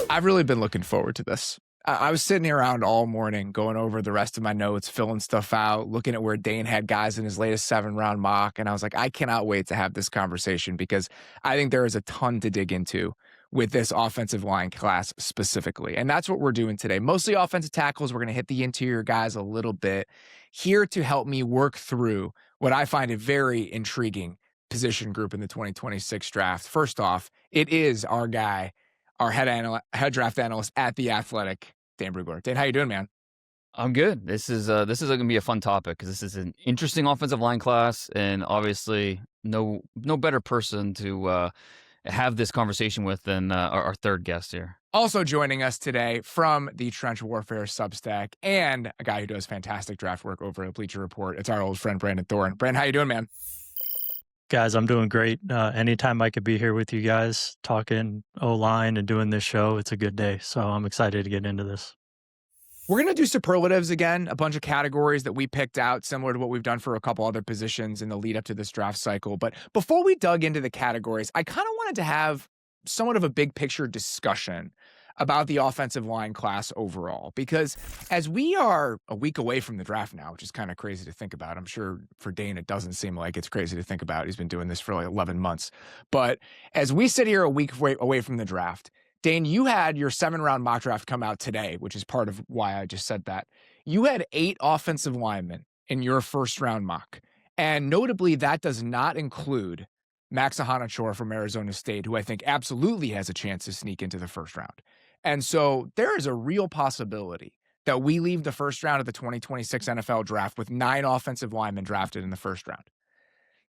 I've really been looking forward to this. I was sitting around all morning going over the rest of my notes, filling stuff out, looking at where Dane had guys in his latest 7-round mock. And I was like, I cannot wait to have this conversation because I think there is a ton to dig into with this offensive line class specifically. And that's what we're doing today. Mostly offensive tackles. We're going to hit the interior guys a little bit here to help me work through what I find a very intriguing position group in the 2026 draft. First off, it is our guy, our head draft analyst at The Athletic, Dane Brugler. Dane, how you doing, man? I'm good. This is going to be a fun topic because this is an interesting offensive line class, and obviously no better person to have this conversation with than our third guest here. Also joining us today from the Trench Warfare Substack and a guy who does fantastic draft work over at Bleacher Report. It's our old friend Brandon Thorn. Brandon, how you doing, man? Guys, I'm doing great. Anytime I could be here with you guys talking O-line and doing this show, it's a good day. So I'm excited to get into this. We're going to do superlatives again, a bunch of categories that we picked out, similar to what we've done for a couple other positions in the lead up to this draft cycle. But before we dug into the categories, I kind of wanted to have somewhat of a big picture discussion about the offensive line class overall, because as we are a week away from the draft now, which is kind of crazy to think about. I'm sure for Dane, it doesn't seem like it's crazy to think about. He's been doing this for like 11 months. But as we sit here a week away from the draft, Dane, you had your 7-round mock draft come out today, which is part of why I just said that. You had 8 offensive linemen in your first-round mock. And notably, that does not include Max Iheanachor from Arizona State, who I think absolutely has a chance to sneak into the first round. And so there is a real possibility that we leave the first round of the 2026 NFL draft with 9 offensive linemen drafted in the first round.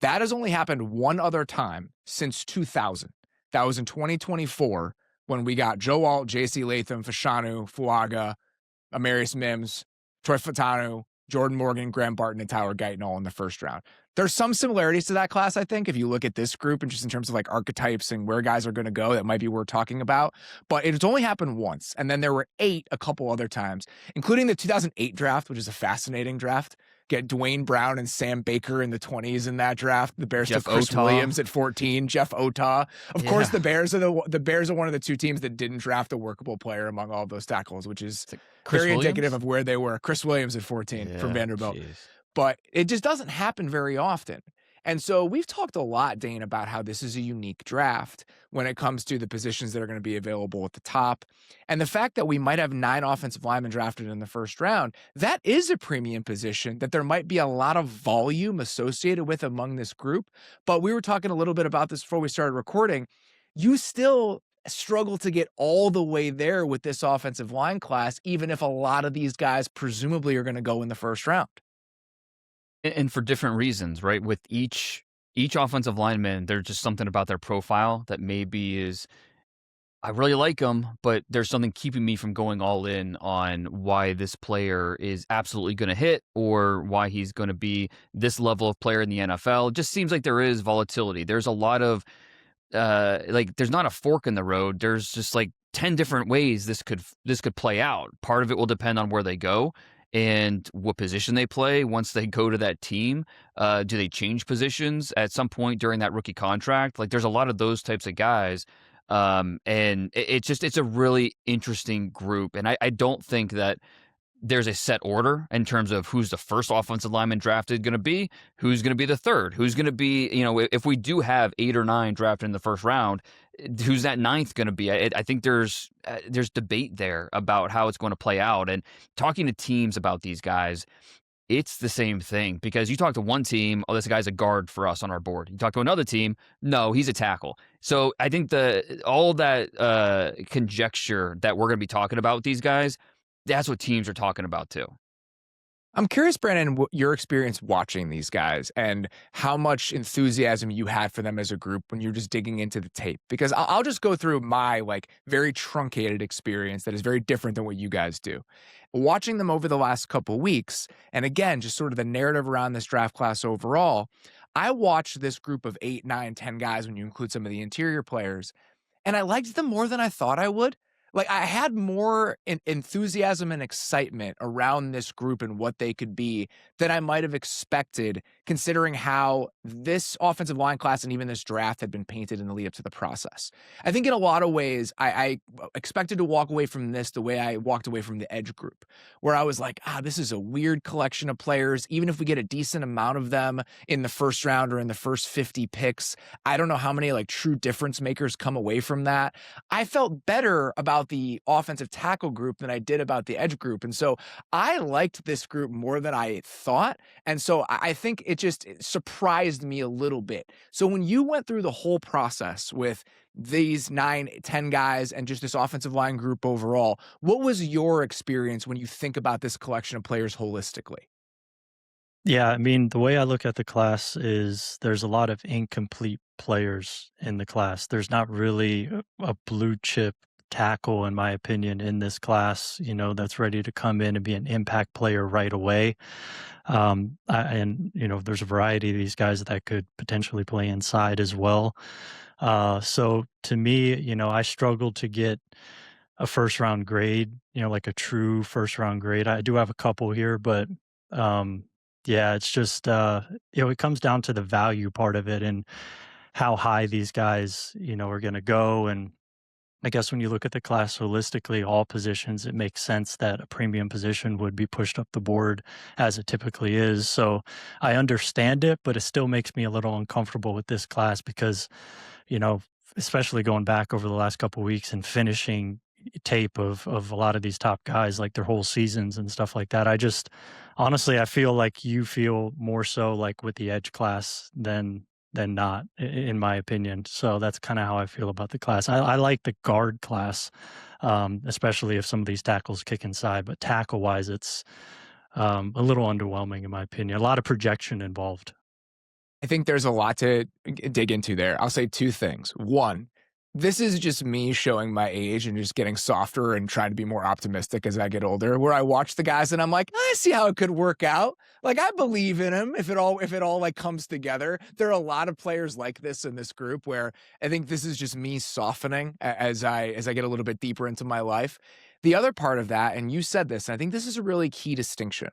That has only happened one other time since 2000. That was in 2024 when we got Joe Alt, J.C. Latham, Fashanu, Fuaga, Amarius Mims, Troy Fatanu, Jordan Morgan, Graham Barton, and Tyler Guyton all in the first round. There's some similarities to that class, I think, if you look at this group and just in terms of like archetypes and where guys are going to go, that might be worth talking about. But it's only happened once. And then there were 8 a couple other times, including the 2008 draft, which is a fascinating draft. Get Dwayne Brown and Sam Baker in the 20s in that draft. The Bears took Chris Williams at 14, Jeff Otah. Of course, the Bears are one of the 2 teams that didn't draft a workable player among all of those tackles, which is very indicative of where they were. Chris Williams at 14 from Vanderbilt. Geez. But it just doesn't happen very often. And so we've talked a lot, Dane, about how this is a unique draft when it comes to the positions that are going to be available at the top. And the fact that we might have 9 offensive linemen drafted in the first round, that is a premium position that there might be a lot of volume associated with among this group. But we were talking a little bit about this before we started recording. You still struggle to get all the way there with this offensive line class, even if a lot of these guys presumably are going to go in the first round. And for different reasons, right? With each offensive lineman, there's just something about their profile that maybe is, I really like them, but there's something keeping me from going all in on why this player is absolutely going to hit or why he's going to be this level of player in the NFL. It just seems like there is volatility. There's a lot of, there's not a fork in the road. There's just like 10 different ways this could play out. Part of it will depend on where they go and what position they play once they go to that team. Do they change positions at some point during that rookie contract? Like there's a lot of those types of guys. And it's a really interesting group. And I don't think that there's a set order in terms of who's the first offensive lineman drafted going to be, who's going to be the third, who's going to be, if we do have 8 or 9 drafted in the first round, who's that 9th going to be? I think there's debate there about how it's going to play out. And talking to teams about these guys, it's the same thing because you talk to one team, oh, this guy's a guard for us on our board. You talk to another team, no, he's a tackle. So I think all that conjecture that we're going to be talking about with these guys, that's what teams are talking about too. I'm curious, Brandon, your experience watching these guys and how much enthusiasm you had for them as a group when you're just digging into the tape. Because I'll just go through my very truncated experience that is very different than what you guys do. Watching them over the last couple weeks, and again, just sort of the narrative around this draft class overall, I watched this group of 8, 9, 10 guys when you include some of the interior players, and I liked them more than I thought I would. like I had more enthusiasm and excitement around this group and what they could be than I might have expected, considering how this offensive line class and even this draft had been painted in the lead up to the process. I think in a lot of ways, I expected to walk away from this the way I walked away from the edge group, where I was like, this is a weird collection of players. Even if we get a decent amount of them in the first round or in the first 50 picks, I don't know how many like true difference makers come away from that. I felt better about the offensive tackle group than I did about the edge group. And so I liked this group more than I thought. And so I think it just surprised me a little bit. So when you went through the whole process with these 9-10 guys and just this offensive line group overall, what was your experience when you think about this collection of players holistically? Yeah, I mean, the way I look at the class is there's a lot of incomplete players in the class. There's not really a blue chip tackle, in my opinion, in this class, that's ready to come in and be an impact player right away. There's a variety of these guys that could potentially play inside as well. So to me, I struggled to get a first round grade, like a true first round grade. I do have a couple here, but yeah, it's just it comes down to the value part of it and how high these guys, are going to go. And I guess when you look at the class holistically, all positions, it makes sense that a premium position would be pushed up the board as it typically is. So I understand it, but it still makes me a little uncomfortable with this class because, especially going back over the last couple of weeks and finishing tape of a lot of these top guys, like their whole seasons and stuff like that. Honestly, I feel like you feel more so like with the edge class than not, in my opinion. So that's kind of how I feel about the class. I like the guard class, especially if some of these tackles kick inside. But tackle-wise, it's a little underwhelming, in my opinion. A lot of projection involved. I think there's a lot to dig into there. I'll say two things. One, this is just me showing my age and just getting softer and trying to be more optimistic as I get older, where I watch the guys and I'm like, I see how it could work out. Like, I believe in him if it all like comes together. There are a lot of players like this in this group where I think this is just me softening as I get a little bit deeper into my life. The other part of that, and you said this, and I think this is a really key distinction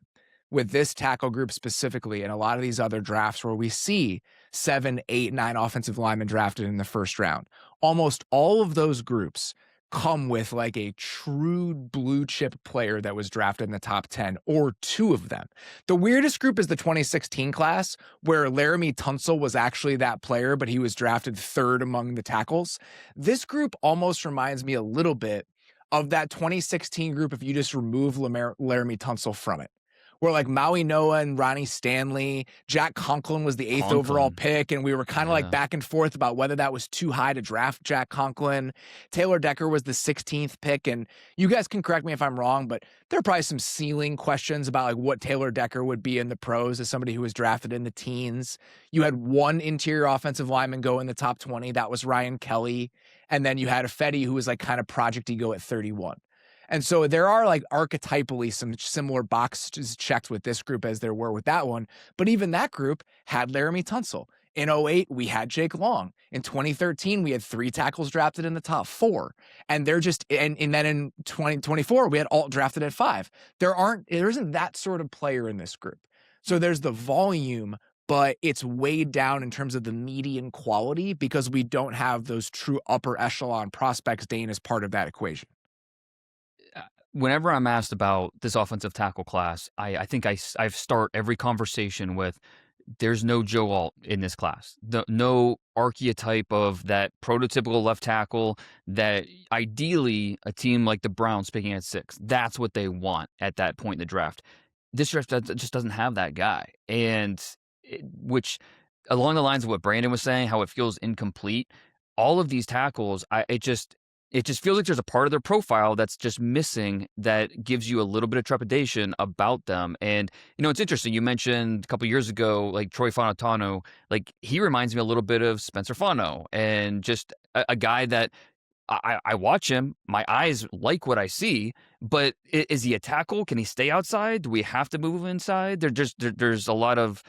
with this tackle group specifically and a lot of these other drafts where we see 7, 8, 9 offensive linemen drafted in the first round. Almost all of those groups come with like a true blue chip player that was drafted in the top 10 or two of them. The weirdest group is the 2016 class where Laremy Tunsil was actually that player, but he was drafted third among the tackles. This group almost reminds me a little bit of that 2016 group if you just remove Laremy Tunsil from it. Where like Mauigoa and Ronnie Stanley, Jack Conklin was the 8th overall pick, and we were kind of like back and forth about whether that was too high to draft Jack Conklin. Taylor Decker was the 16th pick, and you guys can correct me if I'm wrong, but there are probably some ceiling questions about like what Taylor Decker would be in the pros as somebody who was drafted in the teens. You had one interior offensive lineman go in the top 20, that was Ryan Kelly, and then you had Ifedi who was like kind of project ego at 31. And so there are like archetypally some similar boxes checked with this group as there were with that one. But even that group had Laremy Tunsil. In 2008, we had Jake Long. In 2013, we had 3 tackles drafted in the top 4. And they're just, and then in 2024, we had Alt drafted at 5. There isn't that sort of player in this group. So there's the volume, but it's weighed down in terms of the median quality because we don't have those true upper echelon prospects. Dane is part of that equation. Whenever I'm asked about this offensive tackle class, I think I start every conversation with, there's no Joe Alt in this class. No archetype of that prototypical left tackle that ideally a team like the Browns picking at 6, that's what they want at that point in the draft. This draft just doesn't have that guy. And which, along the lines of what Brandon was saying, how it feels incomplete, all of these tackles, it just feels like there's a part of their profile that's just missing that gives you a little bit of trepidation about them. And, it's interesting. You mentioned a couple of years ago, like Troy Fautanu, like he reminds me a little bit of Spencer Fano, and just a guy that I watch him, my eyes like what I see, but is he a tackle? Can he stay outside? Do we have to move him inside? There's a lot of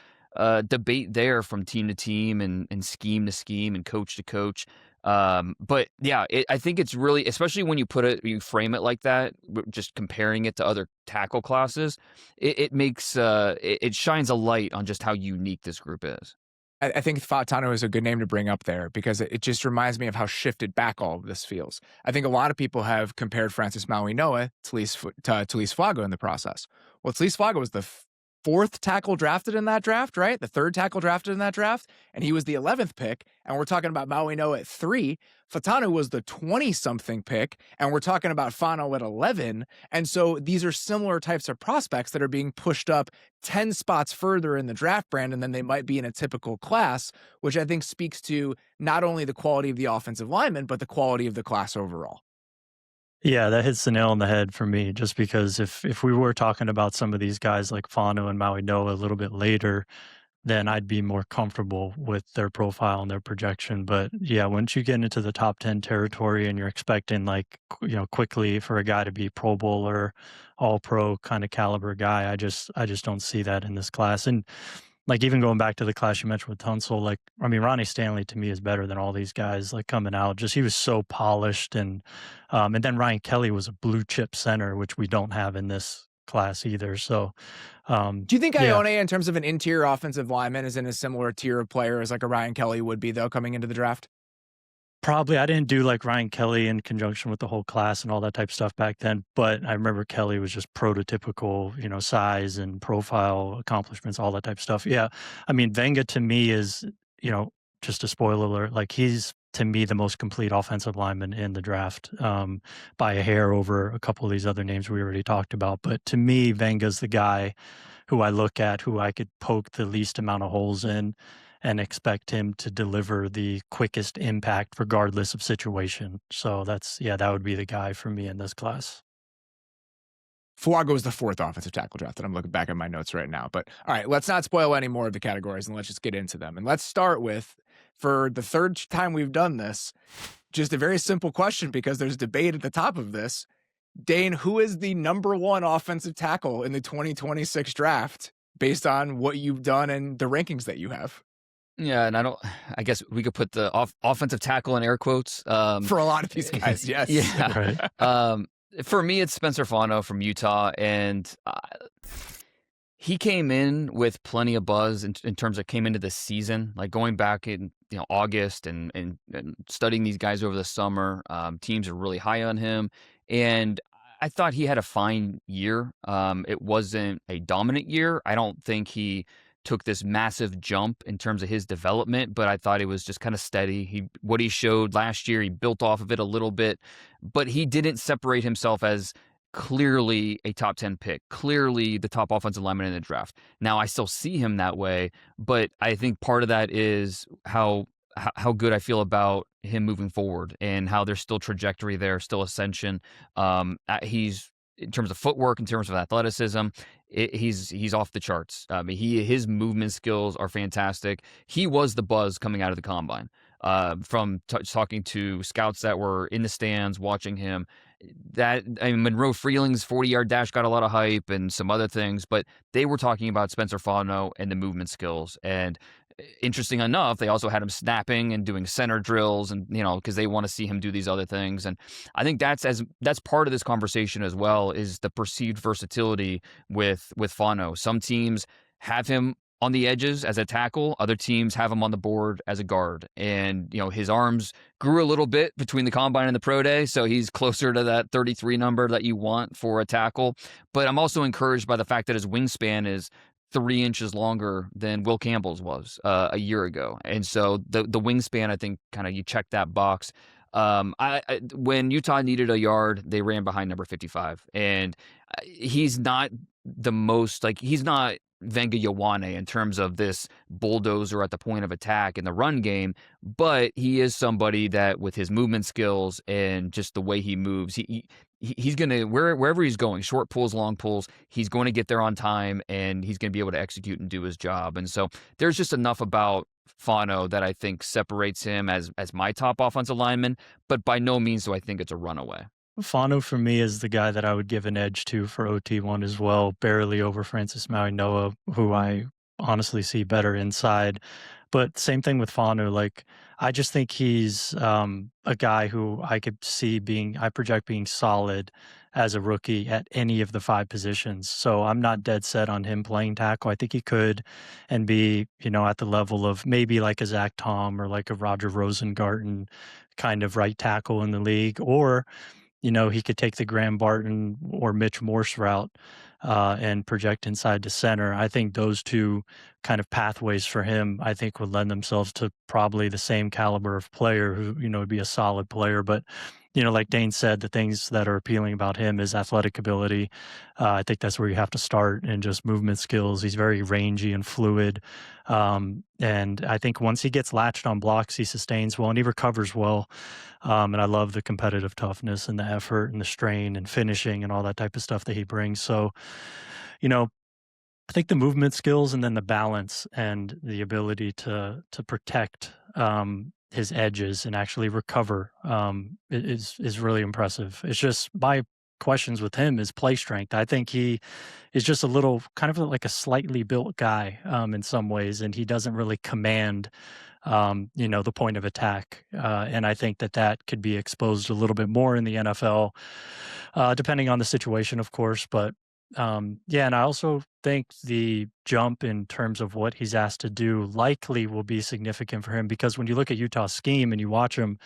debate there from team to team and scheme to scheme and coach to coach. But yeah, I think it's really, especially when you frame it like that, just comparing it to other tackle classes, it makes it shines a light on just how unique this group is. I think Fano is a good name to bring up there because it just reminds me of how shifted back all of this feels. I think a lot of people have compared Francis Mauigoa to Talise Flago in the process. Well, Talise Flago was the fourth tackle drafted in that draft, right? The third tackle drafted in that draft, and he was the 11th pick. And we're talking about Mauigoa at 3. Fatanu was the 20-something pick, and we're talking about Fano at 11. And so these are similar types of prospects that are being pushed up 10 spots further in the draft, Brandon, than they might be in a typical class, which I think speaks to not only the quality of the offensive lineman, but the quality of the class overall. Yeah, that hits the nail on the head for me, just because if we were talking about some of these guys like Fano and Mauigoa a little bit later, then I'd be more comfortable with their profile and their projection. But yeah, once you get into the top 10 territory and you're expecting quickly for a guy to be Pro Bowl or all pro kind of caliber guy, I just don't see that in this class. And like even going back to the class you mentioned with Tunsil, Ronnie Stanley to me is better than all these guys coming out. Just he was so polished, and then Ryan Kelly was a blue chip center, which we don't have in this class either. So do you think Ioane, in terms of an interior offensive lineman, is in a similar tier of player as like a Ryan Kelly would be though coming into the draft? Probably. I didn't do like Ryan Kelly in conjunction with the whole class and all that type of stuff back then, but I remember Kelly was just prototypical, size and profile, accomplishments, all that type of stuff. Yeah. I mean, Venga to me is, just a spoiler alert, like he's to me the most complete offensive lineman in the draft, by a hair over a couple of these other names we already talked about. But to me, Venga's the guy who I look at, who I could poke the least amount of holes in and expect him to deliver the quickest impact regardless of situation. So that would be the guy for me in this class. Flago is the fourth offensive tackle draft, and I'm looking back at my notes right now. But all right, let's not spoil any more of the categories, and let's just get into them. And let's start with, for the third time we've done this, just a very simple question because there's debate at the top of this. Dane, who is the number one offensive tackle in the 2026 draft based on what you've done and the rankings that you have? Yeah, and I guess we could put the offensive tackle in air quotes. For a lot of these guys, yes. Yeah. Right. For me, it's Spencer Fano from Utah, and he came in with plenty of buzz in terms of came into the season, like going back in August and studying these guys over the summer. Teams are really high on him, and I thought he had a fine year. It wasn't a dominant year. I don't think he took this massive jump in terms of his development, but I thought it was just kind of steady. What he showed last year, he built off of it a little bit, but he didn't separate himself as clearly a top 10 pick, clearly the top offensive lineman in the draft. Now, I still see him that way, but I think part of that is how good I feel about him moving forward and how there's still trajectory there, still ascension. He's, in terms of footwork, in terms of athleticism, he's off the charts. His movement skills are fantastic. He was the buzz coming out of the combine. From talking to scouts that were in the stands watching him, Monroe Freeling's 40-yard dash got a lot of hype and some other things, but they were talking about Spencer Fano and the movement skills. And interesting enough, they also had him snapping and doing center drills, and because they want to see him do these other things. And I think that's part of this conversation as well, is the perceived versatility with Fano. Some teams have him on the edges as a tackle, other teams have him on the board as a guard. And his arms grew a little bit between the combine and the pro day, so he's closer to that 33 number that you want for a tackle. But I'm also encouraged by the fact that his wingspan is 3 inches longer than Will Campbell's was a year ago. And so the wingspan, I think, kind of you check that box. When Utah needed a yard, they ran behind number 55. And he's not the most, he's not Venga Ioane in terms of this bulldozer at the point of attack in the run game, but he is somebody that with his movement skills and just the way he moves, he's going to, wherever he's going, short pulls, long pulls, he's going to get there on time and he's going to be able to execute and do his job. And so there's just enough about Fano that I think separates him as my top offensive lineman, but by no means do I think it's a runaway. Fano for me is the guy that I would give an edge to for OT1 as well, barely over Francis Mauigoa, who I honestly see better inside. But same thing with Fano. Like, I just think he's a guy who I project being solid as a rookie at any of the 5 positions. So I'm not dead set on him playing tackle. I think he could and be, at the level of maybe like a Zach Tom or like a Roger Rosengarten kind of right tackle in the league. Or he could take the Graham Barton or Mitch Morse route and project inside to center. I think those two kind of pathways for him, I think, would lend themselves to probably the same caliber of player who, would be a solid player. But, like Dane said, the things that are appealing about him is athletic ability. I think that's where you have to start, and just movement skills. He's very rangy and fluid. And I think once he gets latched on blocks, he sustains well and he recovers well. And I love the competitive toughness and the effort and the strain and finishing and all that type of stuff that he brings. So, I think the movement skills and then the balance and the ability to protect his edges and actually recover is really impressive. It's just my questions with him is play strength. I think he is just a little kind of like a slightly built guy in some ways, and he doesn't really command the point of attack. And I think that could be exposed a little bit more in the NFL, depending on the situation, of course. But and I also think the jump in terms of what he's asked to do likely will be significant for him, because when you look at Utah's scheme and you watch them,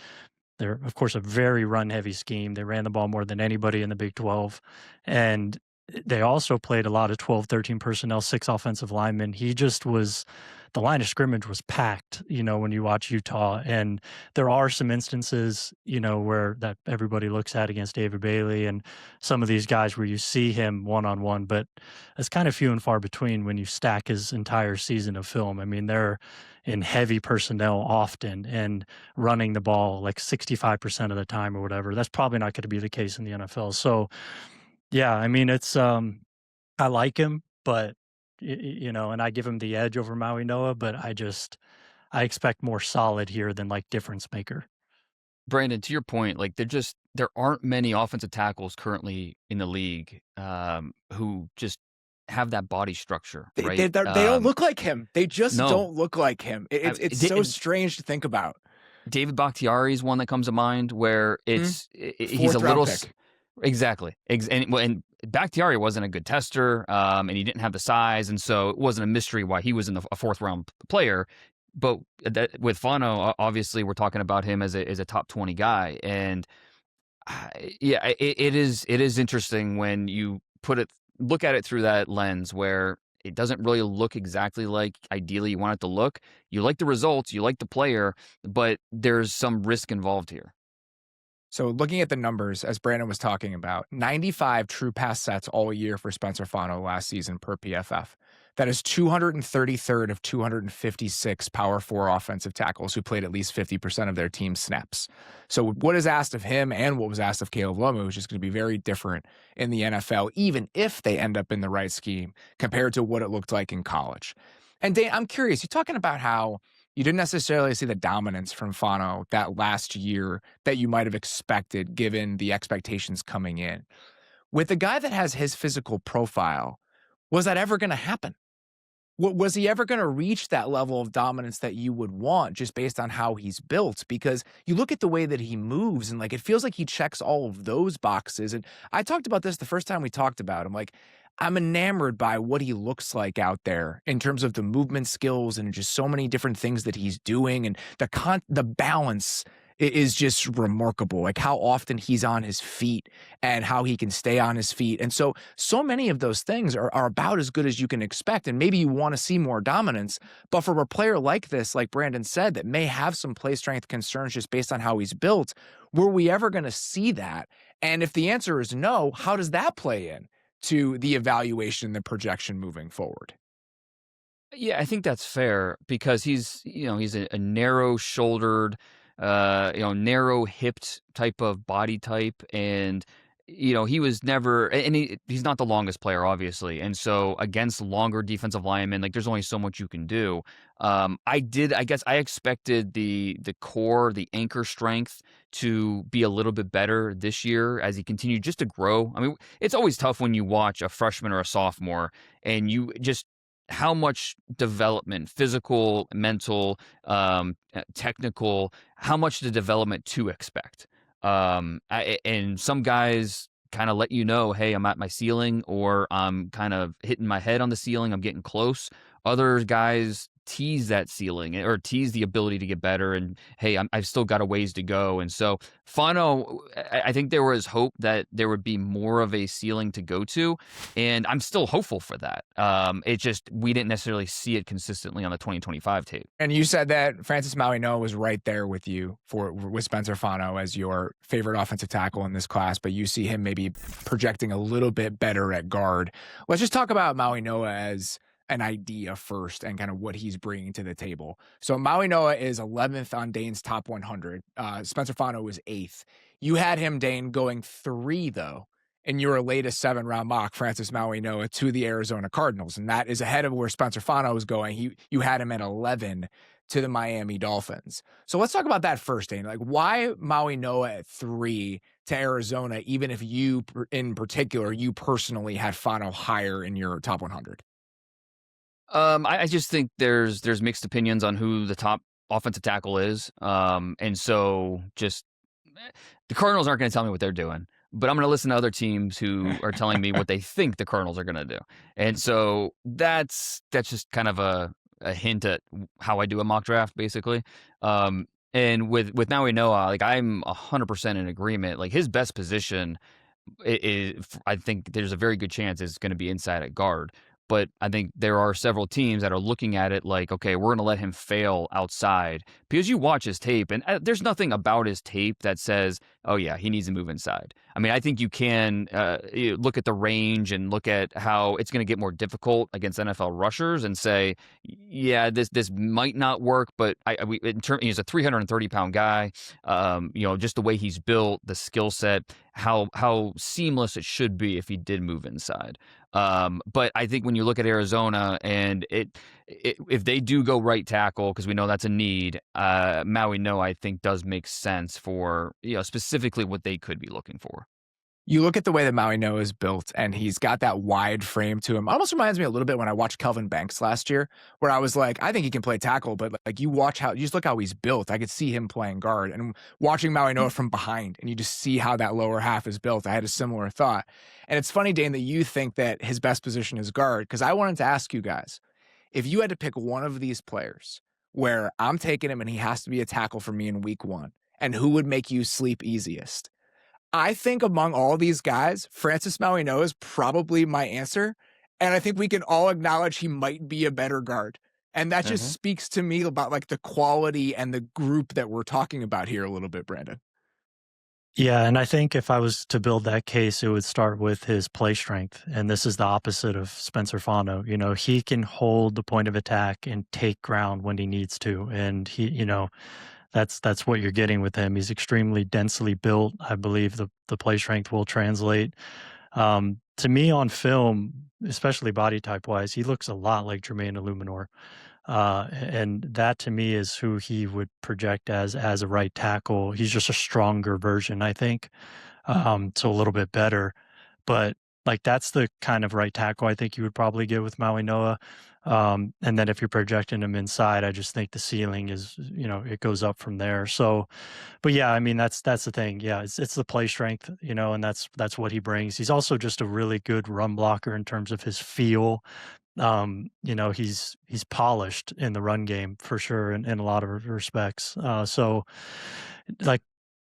they're, of course, a very run-heavy scheme. They ran the ball more than anybody in the Big 12. And they also played a lot of 12, 13 personnel, 6 offensive linemen. The line of scrimmage was packed, when you watch Utah. And there are some instances, where that everybody looks at against David Bailey and some of these guys where you see him one-on-one, but it's kind of few and far between when you stack his entire season of film. I mean, they're in heavy personnel often and running the ball like 65% of the time or whatever. That's probably not going to be the case in the NFL. So, yeah, I mean, it's I like him, but and I give him the edge over Mauigoa, but I expect more solid here than like difference maker. Brandon, to your point, like there aren't many offensive tackles currently in the league who just have that body structure, right? They don't look like him. They just No. don't look like him. It's so strange to think about. David Bakhtiari is one that comes to mind, where he's a little pick. Exactly. And Bakhtiari wasn't a good tester, and he didn't have the size, and so it wasn't a mystery why he was a 4th round player. But with Fano, obviously, we're talking about him as a top 20 guy, and it is interesting when you look at it through that lens, where it doesn't really look exactly like ideally you want it to look. You like the results, you like the player, but there's some risk involved here. So looking at the numbers, as Brandon was talking about, 95 true pass sets all year for Spencer Fano last season per PFF. That is 233rd of 256 Power 4 offensive tackles who played at least 50% of their team's snaps. So what is asked of him and what was asked of Caleb Lomu is just going to be very different in the NFL, even if they end up in the right scheme compared to what it looked like in college. And Dane, I'm curious, you're talking about how you didn't necessarily see the dominance from Fano that last year that you might have expected given the expectations coming in. With a guy that has his physical profile, was that ever going to happen? Was he ever going to reach that level of dominance that you would want just based on how he's built? Because you look at the way that he moves and it feels like he checks all of those boxes. And I talked about this the first time we talked about him. I'm enamored by what he looks like out there in terms of the movement skills and just so many different things that he's doing, and the balance is just remarkable. How often he's on his feet and how he can stay on his feet. And so many of those things are about as good as you can expect. And maybe you want to see more dominance, but for a player like this, like Brandon said, that may have some play strength concerns just based on how he's built, were we ever going to see that? And if the answer is no, how does that play in to the evaluation and the projection moving forward? Yeah, I think that's fair, because he's a narrow-shouldered, narrow-hipped type of body type, and he was never, and he's not the longest player, obviously, and so against longer defensive linemen, there's only so much you can do. I guess I expected the core, the anchor strength to be a little bit better this year as he continued just to grow. I mean, it's always tough when you watch a freshman or a sophomore and you just how much development, physical, mental, technical, how much the development to expect. And some guys kind of let you know, hey, I'm at my ceiling, or I'm kind of hitting my head on the ceiling, I'm getting close. Other guys tease that ceiling or tease the ability to get better, and hey, I've still got a ways to go. And so Fano, I think there was hope that there would be more of a ceiling to go to, and I'm still hopeful for that. It just, we didn't necessarily see it consistently on the 2025 tape. And you said that Francis Mauigoa was right there with you with Spencer Fano as your favorite offensive tackle in this class, but you see him maybe projecting a little bit better at guard. Let's just talk about Mauigoa as an idea first and kind of what he's bringing to the table. So Mauigoa is 11th on Dane's top 100. Spencer Fano was 8th. You had him, Dane, going 3, though, in your latest 7-round mock, Francis Mauigoa to the Arizona Cardinals. And that is ahead of where Spencer Fano was going. You had him at 11 to the Miami Dolphins. So let's talk about that first, Dane. Like, why Mauigoa at 3 to Arizona, even if you, in particular, you personally had Fano higher in your top 100? I just think there's mixed opinions on who the top offensive tackle is. And so just the Cardinals aren't going to tell me what they're doing, but I'm going to listen to other teams who are telling me what they think the Cardinals are going to do. And so that's just kind of a hint at how I do a mock draft, basically. And with Mauigoa, like, I'm 100% in agreement. Like, his best position is, I think there's a very good chance is going to be inside at guard. But I think there are several teams that are looking at it like, okay, we're going to let him fail outside, because you watch his tape and there's nothing about his tape that says, oh yeah, he needs to move inside. I mean, I think you can look at the range and look at how it's going to get more difficult against NFL rushers and say, yeah, this might not work. But he's a 330-pound guy. Just the way he's built, the skill set, how seamless it should be if he did move inside. But I think when you look at Arizona and if they do go right tackle, because we know that's a need, Mauigoa, I think, does make sense for, specifically what they could be looking for. You look at the way that Mauigoa is built, and he's got that wide frame to him. Almost reminds me a little bit when I watched Kelvin Banks last year, where I was like, I think he can play tackle, but like, you just look how he's built. I could see him playing guard, and watching Mauigoa from behind, and you just see how that lower half is built. I had a similar thought. And it's funny, Dane, that you think that his best position is guard, because I wanted to ask you guys, if you had to pick one of these players where I'm taking him and he has to be a tackle for me in week 1, and who would make you sleep easiest? I think among all these guys, Francis Mauigoa is probably my answer. And I think we can all acknowledge he might be a better guard. And that just speaks to me about like the quality and the group that we're talking about here a little bit, Brandon. Yeah, and I think if I was to build that case, it would start with his play strength. And this is the opposite of Spencer Fano. He can hold the point of attack and take ground when he needs to. And he, that's what you're getting with him. He's extremely densely built. I believe the play strength will translate. To me, on film, especially body type wise, he looks a lot like Jermaine Illuminor. And that to me is who he would project as a right tackle. He's just a stronger version, I think. So a little bit better. But like, that's the kind of right tackle I think you would probably get with Mauigoa. And then if you're projecting him inside, I just think the ceiling is, it goes up from there. So, but yeah, I mean, that's the thing. Yeah, it's the play strength, and that's what he brings. He's also just a really good run blocker in terms of his feel. He's polished in the run game for sure in a lot of respects. So like,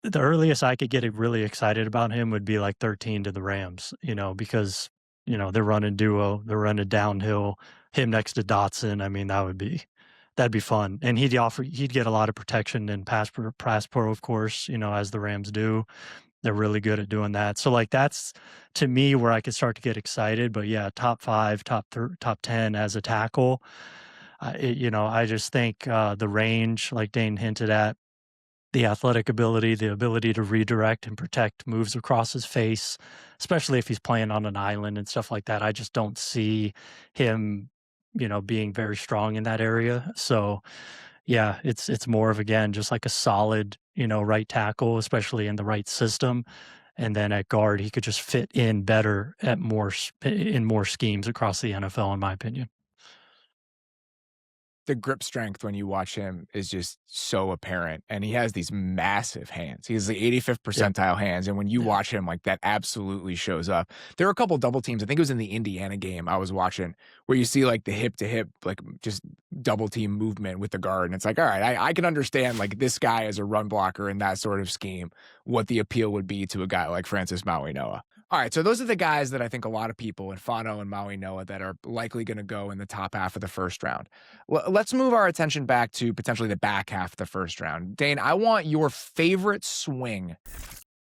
the earliest I could get really excited about him would be like 13 to the Rams, because, they're running duo, they're running downhill, him next to Dotson. I mean, that'd be fun. And he'd get a lot of protection and pass pro, of course, as the Rams do. They're really good at doing that. So like, that's to me where I could start to get excited. But yeah, top 5, top 10 as a tackle. I just think the range, like Dane hinted at, the athletic ability, the ability to redirect and protect moves across his face, especially if he's playing on an island and stuff like that. I just don't see him, being very strong in that area. So yeah, it's more of, again, just like a solid, right tackle, especially in the right system. And then at guard, he could just fit in better in more schemes across the NFL, in my opinion. the grip strength when you watch him is just so apparent, and he has these massive hands. He has the 85th percentile hands, and when you watch him, like, that absolutely shows up. There were a couple double teams. I think it was in the Indiana game I was watching where you see like the hip to hip, like just double team movement with the guard, and it's like, all right, I can understand like this guy as a run blocker in that sort of scheme, what the appeal would be to a guy like Francis Mauigoa. All right, so those are the guys that I think a lot of people in Fano and Mauigoa that are likely going to go in the top half of the first round. Let's move our attention back to potentially the back half of the first round. Dane, I want your favorite swing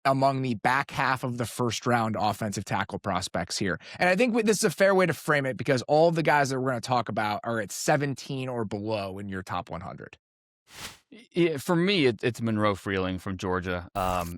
among the back half of the first round offensive tackle prospects here. And I think this is a fair way to frame it because all of the guys that we're going to talk about are at 17 or below in your top 100. Yeah, for me, it's Monroe Freeling from Georgia.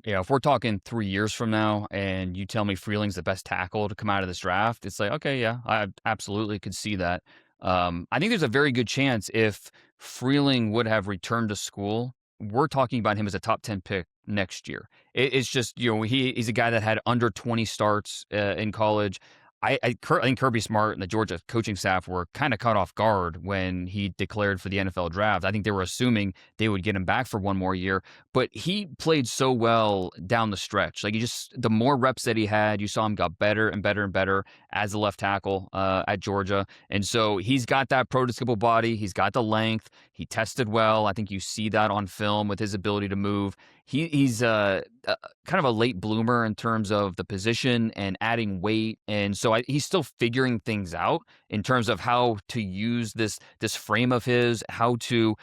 If we're talking 3 years from now and you tell me Freeling's the best tackle to come out of this draft, it's like, okay, yeah, I absolutely could see that. I think there's a very good chance if Freeling would have returned to school, we're talking about him as a top 10 pick next year. It's just, he's a guy that had under 20 starts in college. I think Kirby Smart and the Georgia coaching staff were kind of caught off guard when he declared for the NFL draft. I think they were assuming they would get him back for one more year, but he played so well down the stretch. Like the more reps that he had, you saw him got better and better and better as a left tackle at Georgia. And so he's got that prototypical body. He's got the length. He tested well. I think you see that on film with his ability to move. He's kind of a late bloomer in terms of the position and adding weight. And so he's still figuring things out in terms of how to use this frame of his, how to,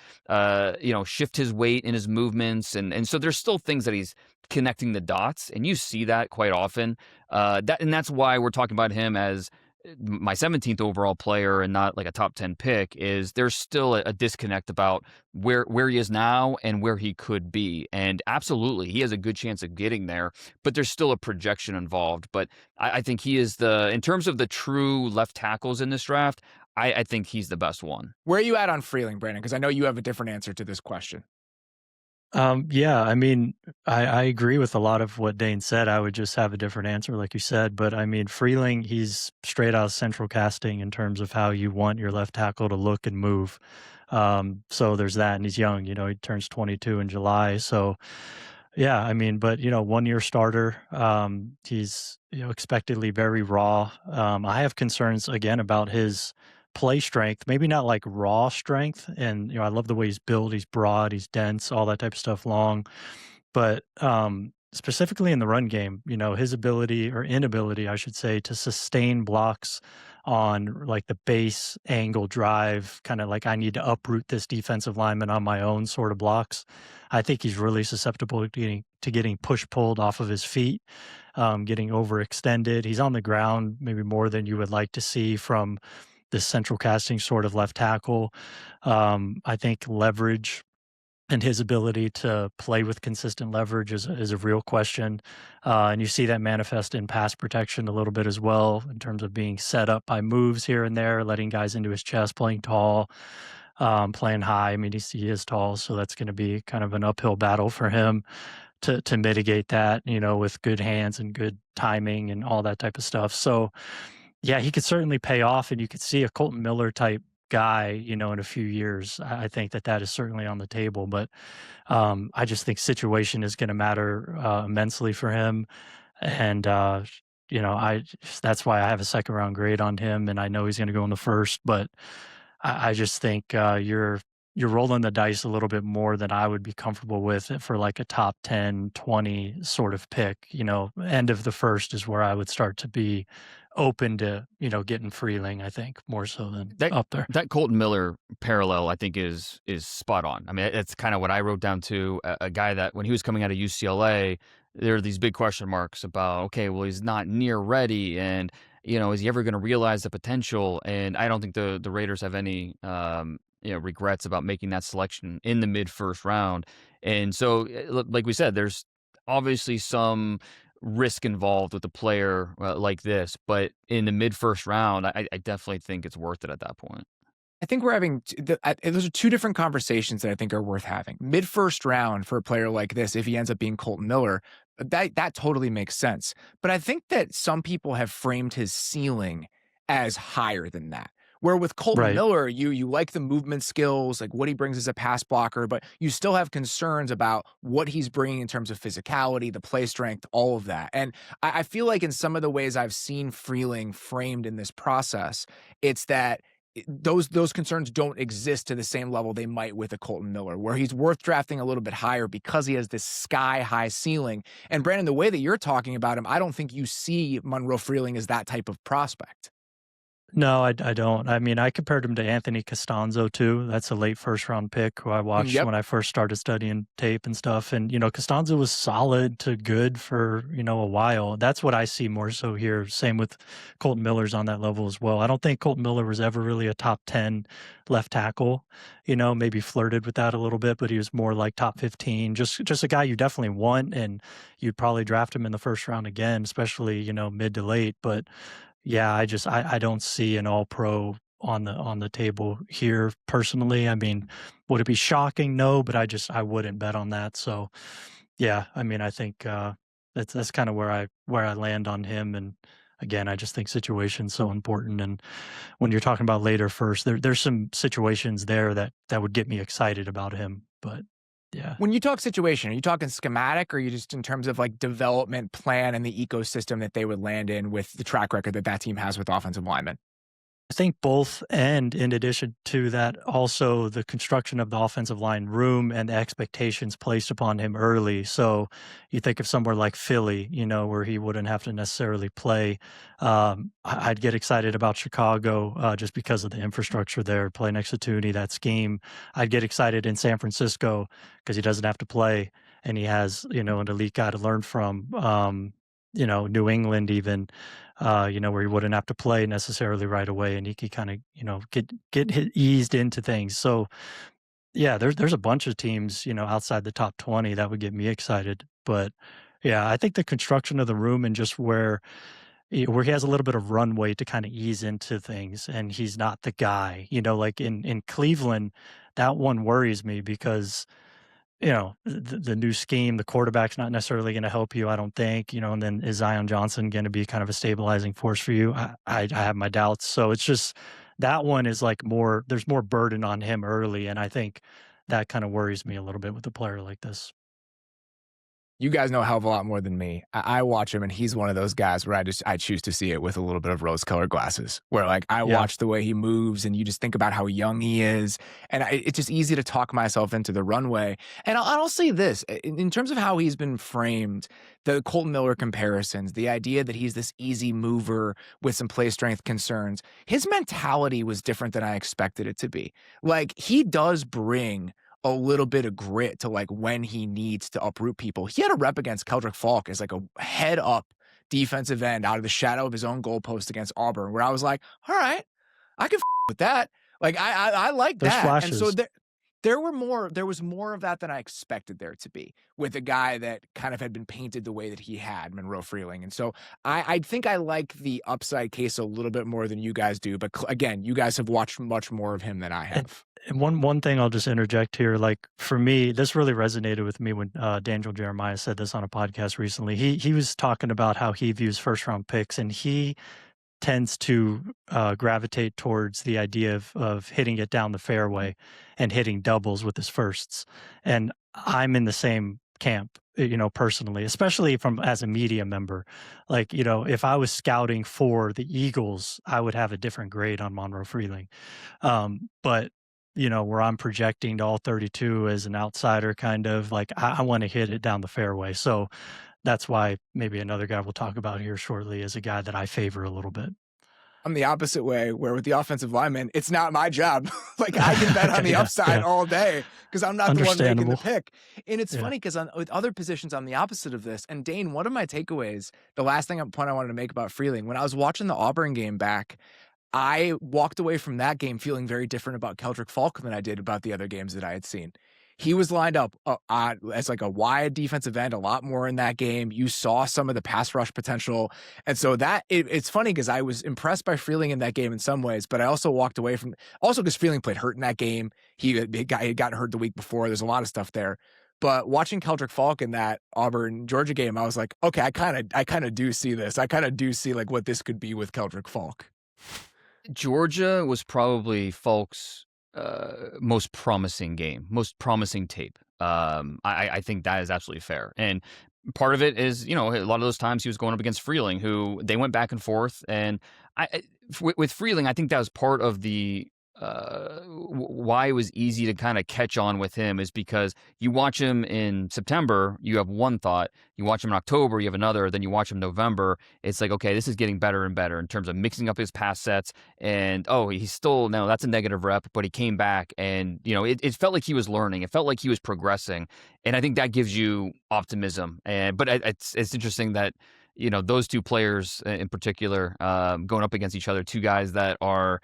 shift his weight in his movements. And so there's still things that he's connecting the dots. And you see that quite often. And that's why we're talking about him as my 17th overall player and not like a top 10 pick. Is there's still a disconnect about where he is now and where he could be. And absolutely, he has a good chance of getting there, but there's still a projection involved. But I think he is in terms of the true left tackles in this draft, I think he's the best one. Where are you at on Freeling, Brandon? Because I know you have a different answer to this question. Yeah, I mean, I agree with a lot of what Dane said. I would just have a different answer, like you said. But I mean, Freeling, he's straight out of central casting in terms of how you want your left tackle to look and move. So there's that, and he's young. He turns 22 in July. So yeah, I mean, but 1-year starter. He's expectedly very raw. I have concerns again about his play strength, maybe not like raw strength. And, I love the way he's built. He's broad, he's dense, all that type of stuff, long. But specifically in the run game, his ability or inability, I should say, to sustain blocks on like the base angle drive, kind of like I need to uproot this defensive lineman on my own sort of blocks. I think he's really susceptible to getting push-pulled off of his feet, getting overextended. He's on the ground maybe more than you would like to see from this central casting sort of left tackle. I think leverage and his ability to play with consistent leverage is a real question. And you see that manifest in pass protection a little bit as well, in terms of being set up by moves here and there, letting guys into his chest, playing tall, playing high. I mean, he is tall, so that's going to be kind of an uphill battle for him to mitigate that, with good hands and good timing and all that type of stuff. So yeah, he could certainly pay off, and you could see a Colton Miller type guy, in a few years. I think that is certainly on the table, but I just think situation is going to matter immensely for him. And, that's why I have a second round grade on him, and I know he's going to go in the first, but I just think you're rolling the dice a little bit more than I would be comfortable with for like a top 10, 20 sort of pick. End of the first is where I would start to be open to, getting Freeling, I think, more so than up there. That Colton Miller parallel, I think, is spot on. I mean, it's kind of what I wrote down to a guy that when he was coming out of UCLA, there are these big question marks about, okay, well, he's not near ready, and, is he ever going to realize the potential? And I don't think the Raiders have any regrets about making that selection in the mid-first round. And so, like we said, there's obviously some risk involved with a player like this, but in the mid-first round, I definitely think it's worth it at that point. I think we're having those are two different conversations that I think are worth having. Mid-first round for a player like this, if he ends up being Colton Miller, that totally makes sense. But I think that some people have framed his ceiling as higher than that, Where with Colton Right. Miller, you like the movement skills, like what he brings as a pass blocker, but you still have concerns about what he's bringing in terms of physicality, the play strength, all of that. And I feel like in some of the ways I've seen Freeling framed in this process, it's that those concerns don't exist to the same level they might with a Colton Miller, where he's worth drafting a little bit higher because he has this sky-high ceiling. And Brandon, the way that you're talking about him, I don't think you see Monroe Freeling as that type of prospect. No, I don't. I mean, I compared him to Anthony Costanzo too. That's a late first round pick who I watched Yep. when I first started studying tape and stuff. And, Costanzo was solid to good for, a while. That's what I see more so here. Same with Colton Miller's on that level as well. I don't think Colton Miller was ever really a top 10 left tackle, maybe flirted with that a little bit, but he was more like top 15, just a guy you definitely want. And you'd probably draft him in the first round again, especially, mid to late. But yeah, I don't see an all-pro on the table here personally. I mean, would it be shocking? No, but I wouldn't bet on that. So, yeah, I mean, I think that's kind of where I land on him. And again, I just think situation's so important. And when you're talking about later first, there's some situations there that would get me excited about him. But yeah. When you talk situation, are you talking schematic, or are you just in terms of like development plan and the ecosystem that they would land in with the track record that team has with offensive linemen? I think both, and in addition to that, also the construction of the offensive line room and the expectations placed upon him early. So you think of somewhere like Philly, where he wouldn't have to necessarily play. I'd get excited about Chicago just because of the infrastructure there, play next to Tooney, that scheme. I'd get excited in San Francisco because he doesn't have to play and he has, an elite guy to learn from. New England even, where he wouldn't have to play necessarily right away and he could kind of, get eased into things. So yeah, there's a bunch of teams, outside the top 20 that would get me excited. But yeah, I think the construction of the room and just where he has a little bit of runway to kind of ease into things and he's not the guy, like in Cleveland, that one worries me because the new scheme, the quarterback's not necessarily going to help you, I don't think, and then is Zion Johnson going to be kind of a stabilizing force for you? I have my doubts. So it's just that one is like there's more burden on him early. And I think that kind of worries me a little bit with a player like this. You guys know a hell of a lot more than me. I watch him, and he's one of those guys where I choose to see it with a little bit of rose-colored glasses. Where like I watch the way he moves, and you just think about how young he is, and it's just easy to talk myself into the runway. And I'll say this in terms of how he's been framed, the Colton Miller comparisons, the idea that he's this easy mover with some play strength concerns. His mentality was different than I expected it to be. Like he does bring a little bit of grit to like when he needs to uproot people. He had a rep against Keldrick Falk as like a head up defensive end out of the shadow of his own goalpost against Auburn, where I was like, all right, I can with that. Like I like There's that. flashes. And so there was more of that than I expected there to be with a guy that kind of had been painted the way that he had, Monroe Freeling. And so I think I like the upside case a little bit more than you guys do. But again, you guys have watched much more of him than I have. And one thing I'll just interject here, like for me, this really resonated with me when Daniel Jeremiah said this on a podcast recently. He was talking about how he views first round picks, and he tends to gravitate towards the idea of hitting it down the fairway and hitting doubles with his firsts. And I'm in the same camp, personally, especially as a media member. Like, if I was scouting for the Eagles, I would have a different grade on Monroe Freeling. But where I'm projecting to all 32 as an outsider, kind of like I want to hit it down the fairway. So that's why maybe another guy we'll talk about here shortly is a guy that I favor a little bit. I'm the opposite way, where with the offensive lineman, it's not my job. Like I can bet on the upside all day because I'm not the one making the pick. And it's funny because with other positions, I'm the opposite of this. And Dane, one of my takeaways, the last point I wanted to make about Freeling, when I was watching the Auburn game back, I walked away from that game feeling very different about Keldrick Falk than I did about the other games that I had seen. He was lined up as like a wide defensive end a lot more in that game. You saw some of the pass rush potential. And so it's funny because I was impressed by Freeling in that game in some ways, but I also walked away from because Freeling played hurt in that game. He had gotten hurt the week before. There's a lot of stuff there. But watching Keldrick Falk in that Auburn Georgia game, I was like, okay, I kind of do see this. I kind of do see like what this could be with Keldrick Falk. Georgia was probably Falk's most promising game, most promising tape. I think that is absolutely fair. And part of it is, a lot of those times he was going up against Freeling, who they went back and forth. And with Freeling, I think that was part of the why it was easy to kind of catch on with him is because you watch him in September, you have one thought. You watch him in October, you have another. Then you watch him in November. It's like, okay, this is getting better and better in terms of mixing up his pass sets. And, he's still, no, that's a negative rep, but he came back and, it felt like he was learning. It felt like he was progressing. And I think that gives you optimism. But it's interesting that, those two players in particular going up against each other, two guys that are,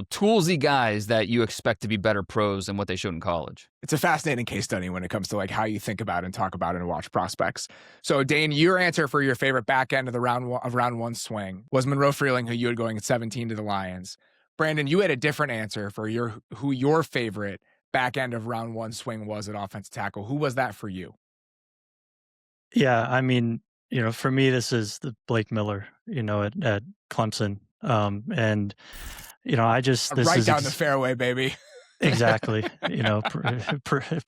toolsy guys that you expect to be better pros than what they showed in college. It's a fascinating case study when it comes to like how you think about and talk about and watch prospects. So Dane, your answer for your favorite back end of the round one swing was Monroe Freeling, who you had going at 17 to the Lions. Brandon, you had a different answer for who your favorite back end of round one swing was at offensive tackle. Who was that for you? Yeah, I mean, for me, this is the Blake Miller, at Clemson. And I just this right is down the fairway, baby. Exactly.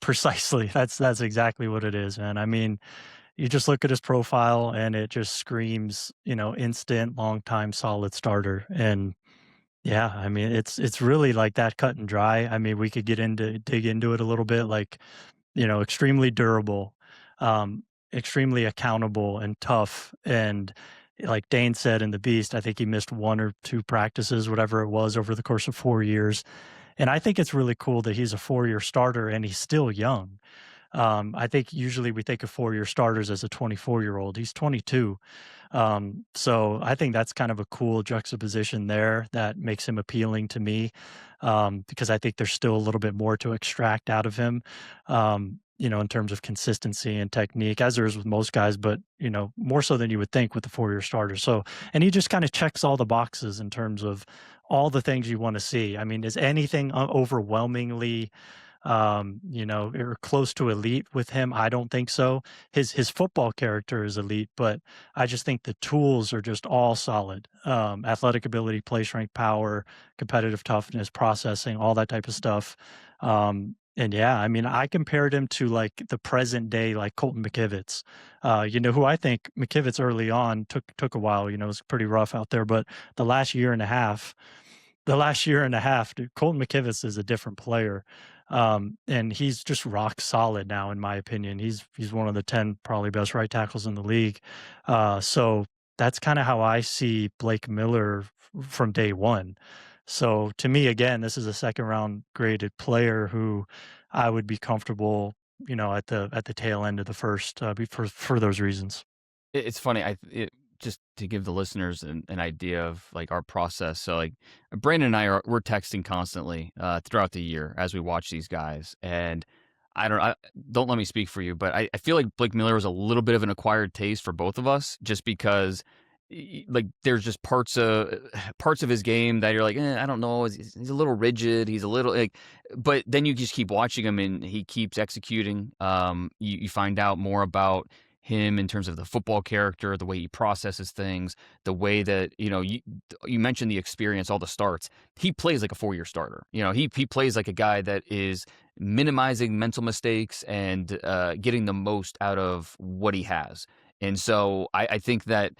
Precisely. That's exactly what it is, man. I mean, you just look at his profile and it just screams, instant, long time, solid starter. And yeah, I mean, it's really like that cut and dry. I mean, we could dig into it a little bit, like, extremely durable, extremely accountable and tough. And like Dane said in The Beast, I think he missed 1 or 2 practices, whatever it was, over the course of 4 years. And I think it's really cool that he's a 4-year starter and he's still young. I think usually we think of 4-year starters as a 24-year-old. He's 22. So I think that's kind of a cool juxtaposition there that makes him appealing to me, because I think there's still a little bit more to extract out of him, in terms of consistency and technique, as there is with most guys, but, more so than you would think with the 4-year starter. So, and he just kind of checks all the boxes in terms of all the things you want to see. I mean, is anything overwhelmingly, or close to elite with him? I don't think so. His football character is elite, but I just think the tools are just all solid. Athletic ability, play strength, power, competitive toughness, processing, all that type of stuff. And yeah, I mean, I compared him to like the present day, like Colton McKivitz, who I think McKivitz early on took a while, it was pretty rough out there, but the last year and a half, dude, Colton McKivitz is a different player. And he's just rock solid now, in my opinion. He's one of the 10 probably best right tackles in the league. So that's kind of how I see Blake Miller from day one. So to me, again, this is a 2nd round graded player who I would be comfortable, at the tail end of the first, for those reasons. It's funny. Just to give the listeners an idea of like our process. So like Brandon and we're texting constantly throughout the year as we watch these guys. And don't let me speak for you, but I feel like Blake Miller was a little bit of an acquired taste for both of us, just because like there's just parts of his game that you're like, I don't know. He's a little rigid. He's a little like, but then you just keep watching him and he keeps executing. You find out more about him in terms of the football character, the way he processes things, the way that, you mentioned the experience, all the starts. He plays like a 4-year starter. He plays like a guy that is minimizing mental mistakes and getting the most out of what he has. And so I think that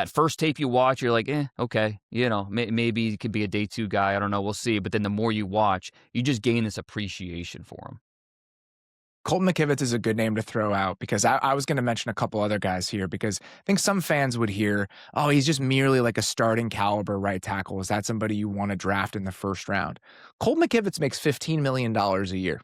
first tape you watch, you're like, okay, maybe he could be a day 2 guy. I don't know. We'll see. But then the more you watch, you just gain this appreciation for him. Colton McKivitz is a good name to throw out, because I was going to mention a couple other guys here, because I think some fans would hear, oh, he's just merely like a starting caliber right tackle. Is that somebody you want to draft in the first round? Colton McKivitz makes $15 million a year.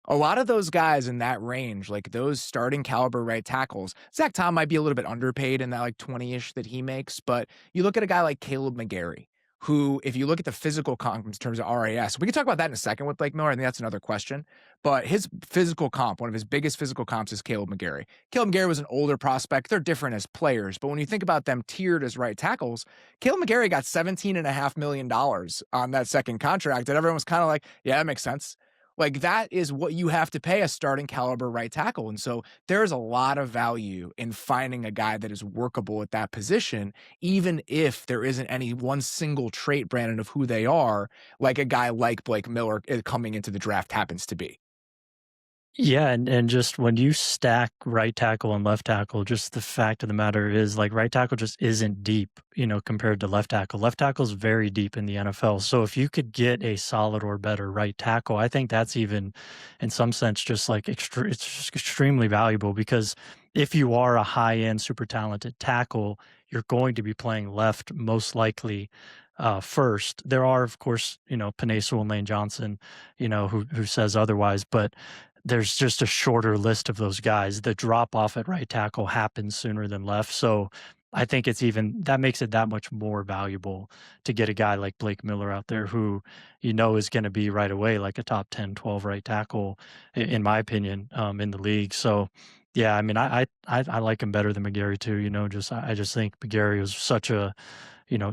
A lot of those guys in that range, like those starting caliber right tackles, Zach Tom might be a little bit underpaid in that like 20-ish that he makes, but you look at a guy like Caleb McGarry, who, if you look at the physical comp in terms of RAS, we can talk about that in a second with Blake Miller. I think that's another question. But his physical comp, one of his biggest physical comps, is Caleb McGarry. Caleb McGarry was an older prospect. They're different as players. But when you think about them tiered as right tackles, Caleb McGarry got $17.5 million on that second contract. And everyone was kind of like, yeah, that makes sense. Like, that is what you have to pay a starting caliber right tackle, and so there's a lot of value in finding a guy that is workable at that position, even if there isn't any one single trait, Brandon, of who they are, like a guy like Blake Miller coming into the draft happens to be. Yeah, and just when you stack right tackle and left tackle, just the fact of the matter is, like, right tackle just isn't deep, compared to left tackle. Left tackle is very deep in the NFL. So if you could get a solid or better right tackle, I think that's even, in some sense, just like it's just extremely valuable, because if you are a high-end, super talented tackle, you're going to be playing left most likely first. There are, of course, Panay Sewell and Lane Johnson, who says otherwise, but there's just a shorter list of those guys. The drop off at right tackle happens sooner than left. So I think that makes it that much more valuable to get a guy like Blake Miller out there who, is going to be right away like a top 10, 12 right tackle, in my opinion, in the league. So, yeah, I mean, I like him better than McGarry too. I just think McGarry was such a,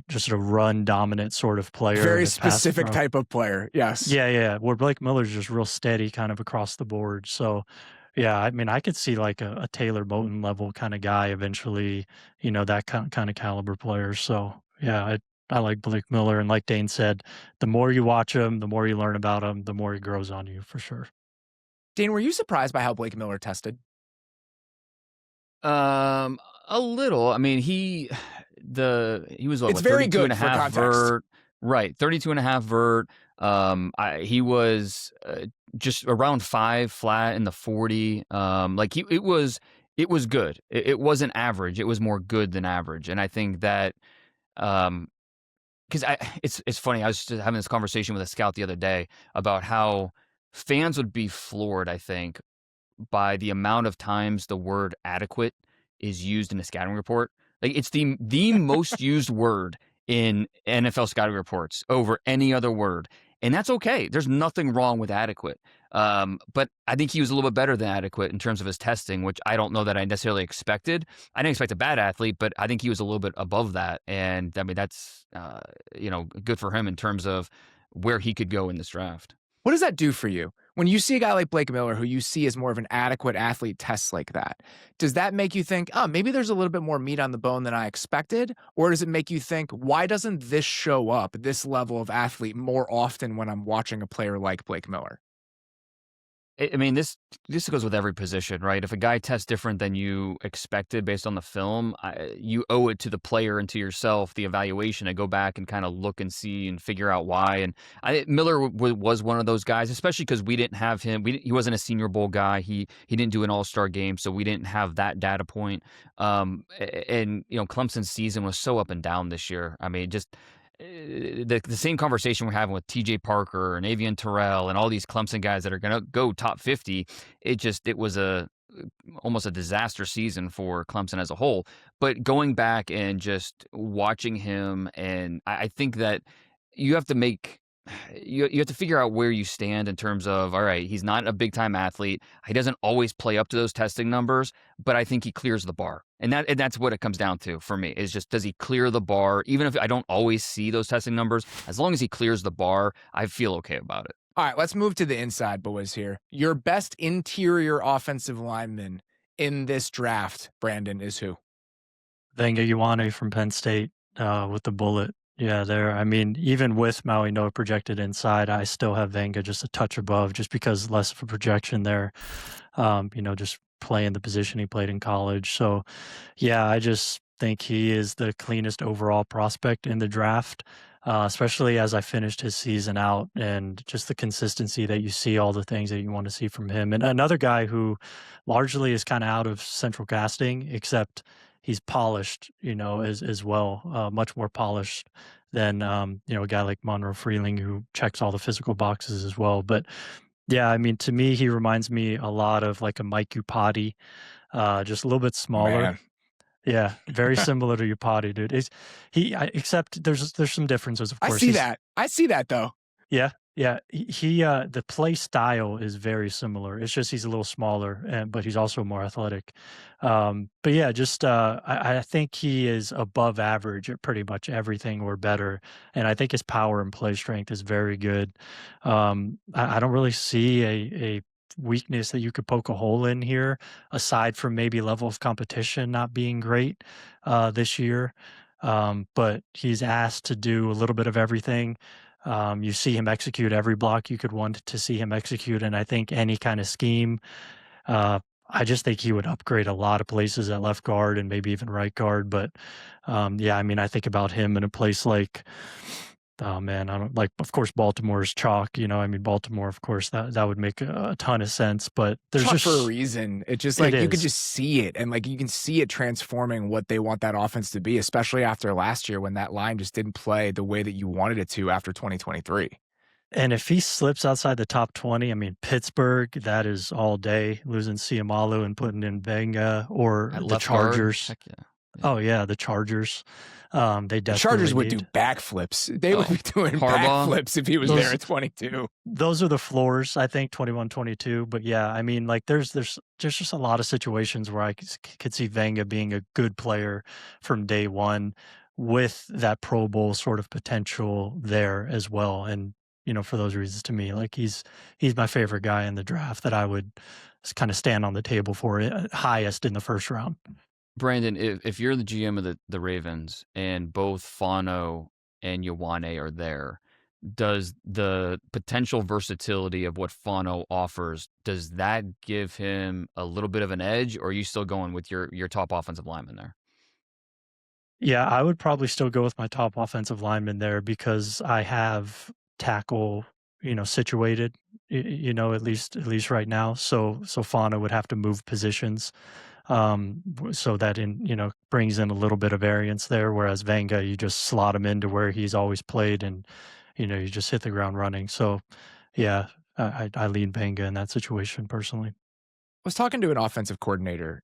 just a run dominant sort of player. Very specific type of player. Yes. Yeah. Where Blake Miller's just real steady kind of across the board. So, yeah, I mean, I could see like a Taylor Moton level kind of guy eventually, that kind of caliber player. So, yeah, I like Blake Miller. And like Dane said, the more you watch him, the more you learn about him, the more he grows on you, for sure. Dane, were you surprised by how Blake Miller tested? A little. I mean, he was It's very good for context. Vert, right? 32.5 vert. He was just around 5 flat in the 40. It was good. It wasn't average. It was more good than average. And I think that because it's funny. I was just having this conversation with a scout the other day about how fans would be floored, I think, by the amount of times the word adequate is used in a scouting report. Like, it's the most used word in NFL scouting reports over any other word. And that's okay. There's nothing wrong with adequate. But I think he was a little bit better than adequate in terms of his testing, which I don't know that I necessarily expected. I didn't expect a bad athlete, but I think he was a little bit above that. And I mean, that's, good for him in terms of where he could go in this draft. What does that do for you? When you see a guy like Blake Miller, who you see as more of an adequate athlete, tests like that, does that make you think, oh, maybe there's a little bit more meat on the bone than I expected? Or does it make you think, why doesn't this show up, this level of athlete, more often when I'm watching a player like Blake Miller? I mean, this goes with every position, right? If a guy tests different than you expected based on the film, you owe it to the player and to yourself, the evaluation, to go back and kind of look and see and figure out why. And Miller was one of those guys, especially because we didn't have him. He wasn't a Senior Bowl guy. He didn't do an All-Star game, so we didn't have that data point. Clemson's season was so up and down this year. I mean, just the same conversation we're having with TJ Parker and Avian Terrell and all these Clemson guys that are going to go top 50. It was almost a disaster season for Clemson as a whole. But going back and just watching him, and I think that you have to you have to figure out where you stand in terms of, all right, he's not a big time athlete. He doesn't always play up to those testing numbers, but I think he clears the bar. And that's what it comes down to for me, is just, does he clear the bar? Even if I don't always see those testing numbers, as long as he clears the bar, I feel okay about it. All right, let's move to the inside, boys, here. Your best interior offensive lineman in this draft, Brandon, is who? Olaivavega Ioane from Penn State with the bullet. Yeah, I mean, even with Mauigoa projected inside, I still have Venga just a touch above, just because less of a projection there, just playing the position he played in college. So, yeah, I just think he is the cleanest overall prospect in the draft, especially as I finished his season out, and just the consistency that you see, all the things that you want to see from him. And another guy who largely is kind of out of central casting, except he's polished, as well, much more polished than, a guy like Monroe Freeling, who checks all the physical boxes as well. But yeah, I mean, to me, he reminds me a lot of like a Mike Upati, just a little bit smaller. Man. Yeah, very similar to Upati, dude. Except there's some differences, of course. I see that though. Yeah. Yeah, the play style is very similar. It's just he's a little smaller, but he's also more athletic. But yeah, just I think he is above average at pretty much everything or better, and I think his power and play strength is very good. I don't really see a weakness that you could poke a hole in here, aside from maybe level of competition not being great this year. But he's asked to do a little bit of everything. You see him execute every block you could want to see him execute, and I think any kind of scheme. Uh, I just think he would upgrade a lot of places at left guard and maybe even right guard. But yeah, I mean, I think about him in a place like, oh man, I don't like. Of course, Baltimore's chalk. I mean, Baltimore, of course, that would make a ton of sense. But there's Chalk just for a reason. It's just it like you could is. just see it, and like you can see it transforming what they want that offense to be, especially after last year when that line just didn't play the way that you wanted it to after 2023. And if he slips outside the top 20, I mean, Pittsburgh, that is all day, losing Siamalu and putting in Venga, or At the left guard, Chargers. heck yeah. Oh, yeah, the Chargers. They The desperately Chargers would do need. backflips. They would Oh, be doing Harbaugh. backflips if he was Those- there at 22. Those are the floors, I think, 21, 22. But yeah, I mean, like there's just a lot of situations where I could see Venga being a good player from day one with that Pro Bowl sort of potential there as well. And, for those reasons, to me, like he's my favorite guy in the draft that I would kind of stand on the table for highest in the first round. Brandon, if you're the GM of the Ravens and both Fano and Ioane are there, does the potential versatility of what Fano offers, does that give him a little bit of an edge, or are you still going with your top offensive lineman there? Yeah, I would probably still go with my top offensive lineman there because I have tackle, situated, at least right now. So Fana would have to move positions, so that brings in a little bit of variance there. Whereas Venga, you just slot him into where he's always played, and you just hit the ground running. So yeah, I lean Venga in that situation personally. I was talking to an offensive coordinator